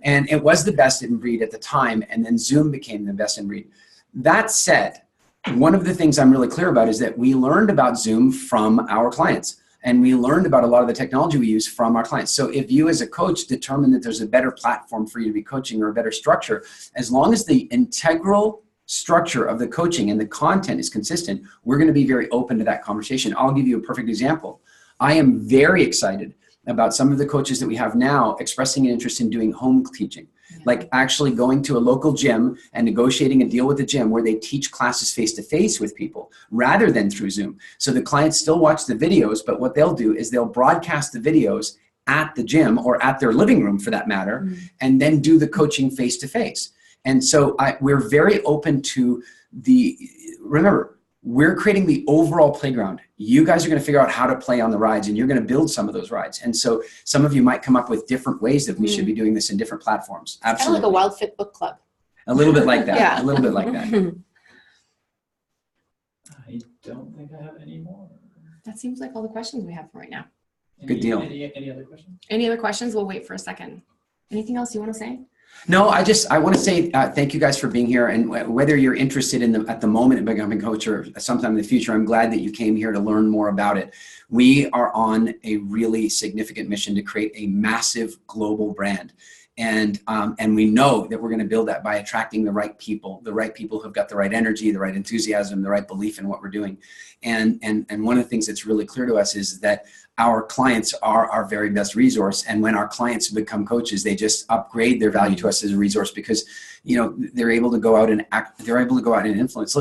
and it was the best in breed at the time. And then Zoom became the best in breed. That said, one of the things I'm really clear about is that we learned about Zoom from our clients. And we learned about a lot of the technology we use from our clients. So if you as a coach determine that there's a better platform for you to be coaching or a better structure, as long as the integral structure of the coaching and the content is consistent, we're going to be very open to that conversation. I'll give you a perfect example. I am very excited about some of the coaches that we have now expressing an interest in doing home teaching. Like actually going to a local gym and negotiating a deal with the gym where they teach classes face-to-face with people rather than through Zoom. So the clients still watch the videos, but what they'll do is they'll broadcast the videos at the gym or at their living room for that matter, and then do the coaching face-to-face. And so we're very open to remember, we're creating the overall playground. You guys are going to figure out how to play on the rides, and you're going to build some of those rides. And so some of you might come up with different ways that we should be doing this in different platforms. Absolutely. Kind of like a WildFit book club. A little bit like that. Yeah. A little bit like that. I don't think I have any more. That seems like all the questions we have for right now. Good deal. Any other questions? Any other questions? We'll wait for a second. Anything else you want to say? No, I want to say thank you guys for being here, and whether you're interested at the moment in becoming a coach or sometime in the future, I'm glad that you came here to learn more about it. We are on a really significant mission to create a massive global brand. And we know that we're going to build that by attracting the right people who've got the right energy, the right enthusiasm, the right belief in what we're doing. And one of the things that's really clear to us is that our clients are our very best resource. And when our clients become coaches, they just upgrade their value to us as a resource because, they're able to go out and act, they're able to go out and influence.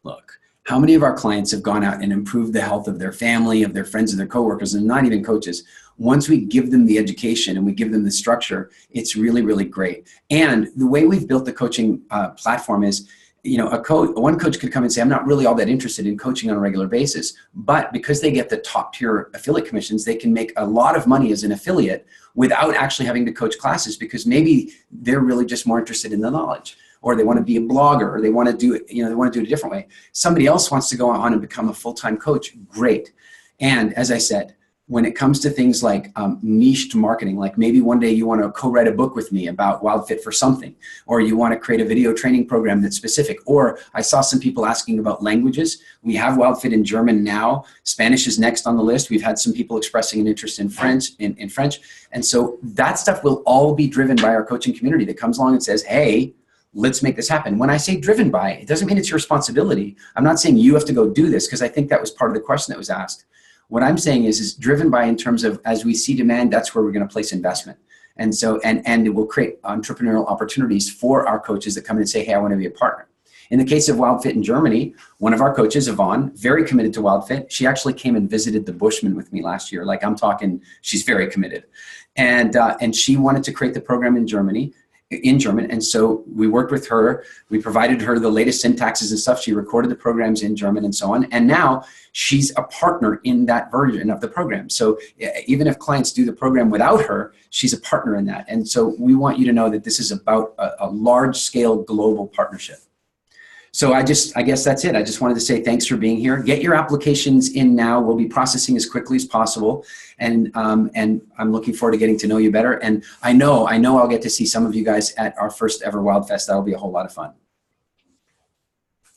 Look, how many of our clients have gone out and improved the health of their family, of their friends, and their coworkers, and not even coaches? Once we give them the education and we give them the structure, it's really, really great. And the way we've built the coaching platform is, one coach could come and say, I'm not really all that interested in coaching on a regular basis, but because they get the top tier affiliate commissions, they can make a lot of money as an affiliate without actually having to coach classes, because maybe they're really just more interested in the knowledge, or they want to be a blogger, or they want to do it, they want to do it a different way. Somebody else wants to go on and become a full-time coach. Great. And as I said, when it comes to things like niched marketing, like maybe one day you want to co-write a book with me about WildFit for something, or you want to create a video training program that's specific, or I saw some people asking about languages. We have WildFit in German now. Spanish is next on the list. We've had some people expressing an interest in French, And so that stuff will all be driven by our coaching community that comes along and says, hey, let's make this happen. When I say driven by, it doesn't mean it's your responsibility. I'm not saying you have to go do this, because I think that was part of the question that was asked. What I'm saying is driven by in terms of, as we see demand, that's where we're going to place investment. And so, and it will create entrepreneurial opportunities for our coaches that come in and say, hey, I want to be a partner. In the case of WildFit in Germany, one of our coaches, Yvonne, very committed to WildFit. She actually came and visited the Bushman with me last year. Like I'm talking, she's very committed. And she wanted to create the program in German. And so we worked with her. We provided her the latest syntaxes and stuff. She recorded the programs in German and so on. And now she's a partner in that version of the program. So even if clients do the program without her, she's a partner in that. And so we want you to know that this is about a large scale global partnership. So I guess that's it. I just wanted to say thanks for being here. Get your applications in now. We'll be processing as quickly as possible. And I'm looking forward to getting to know you better. And I know I'll get to see some of you guys at our first ever WildFest. That'll be a whole lot of fun.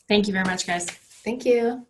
Thank you very much, guys. Thank you.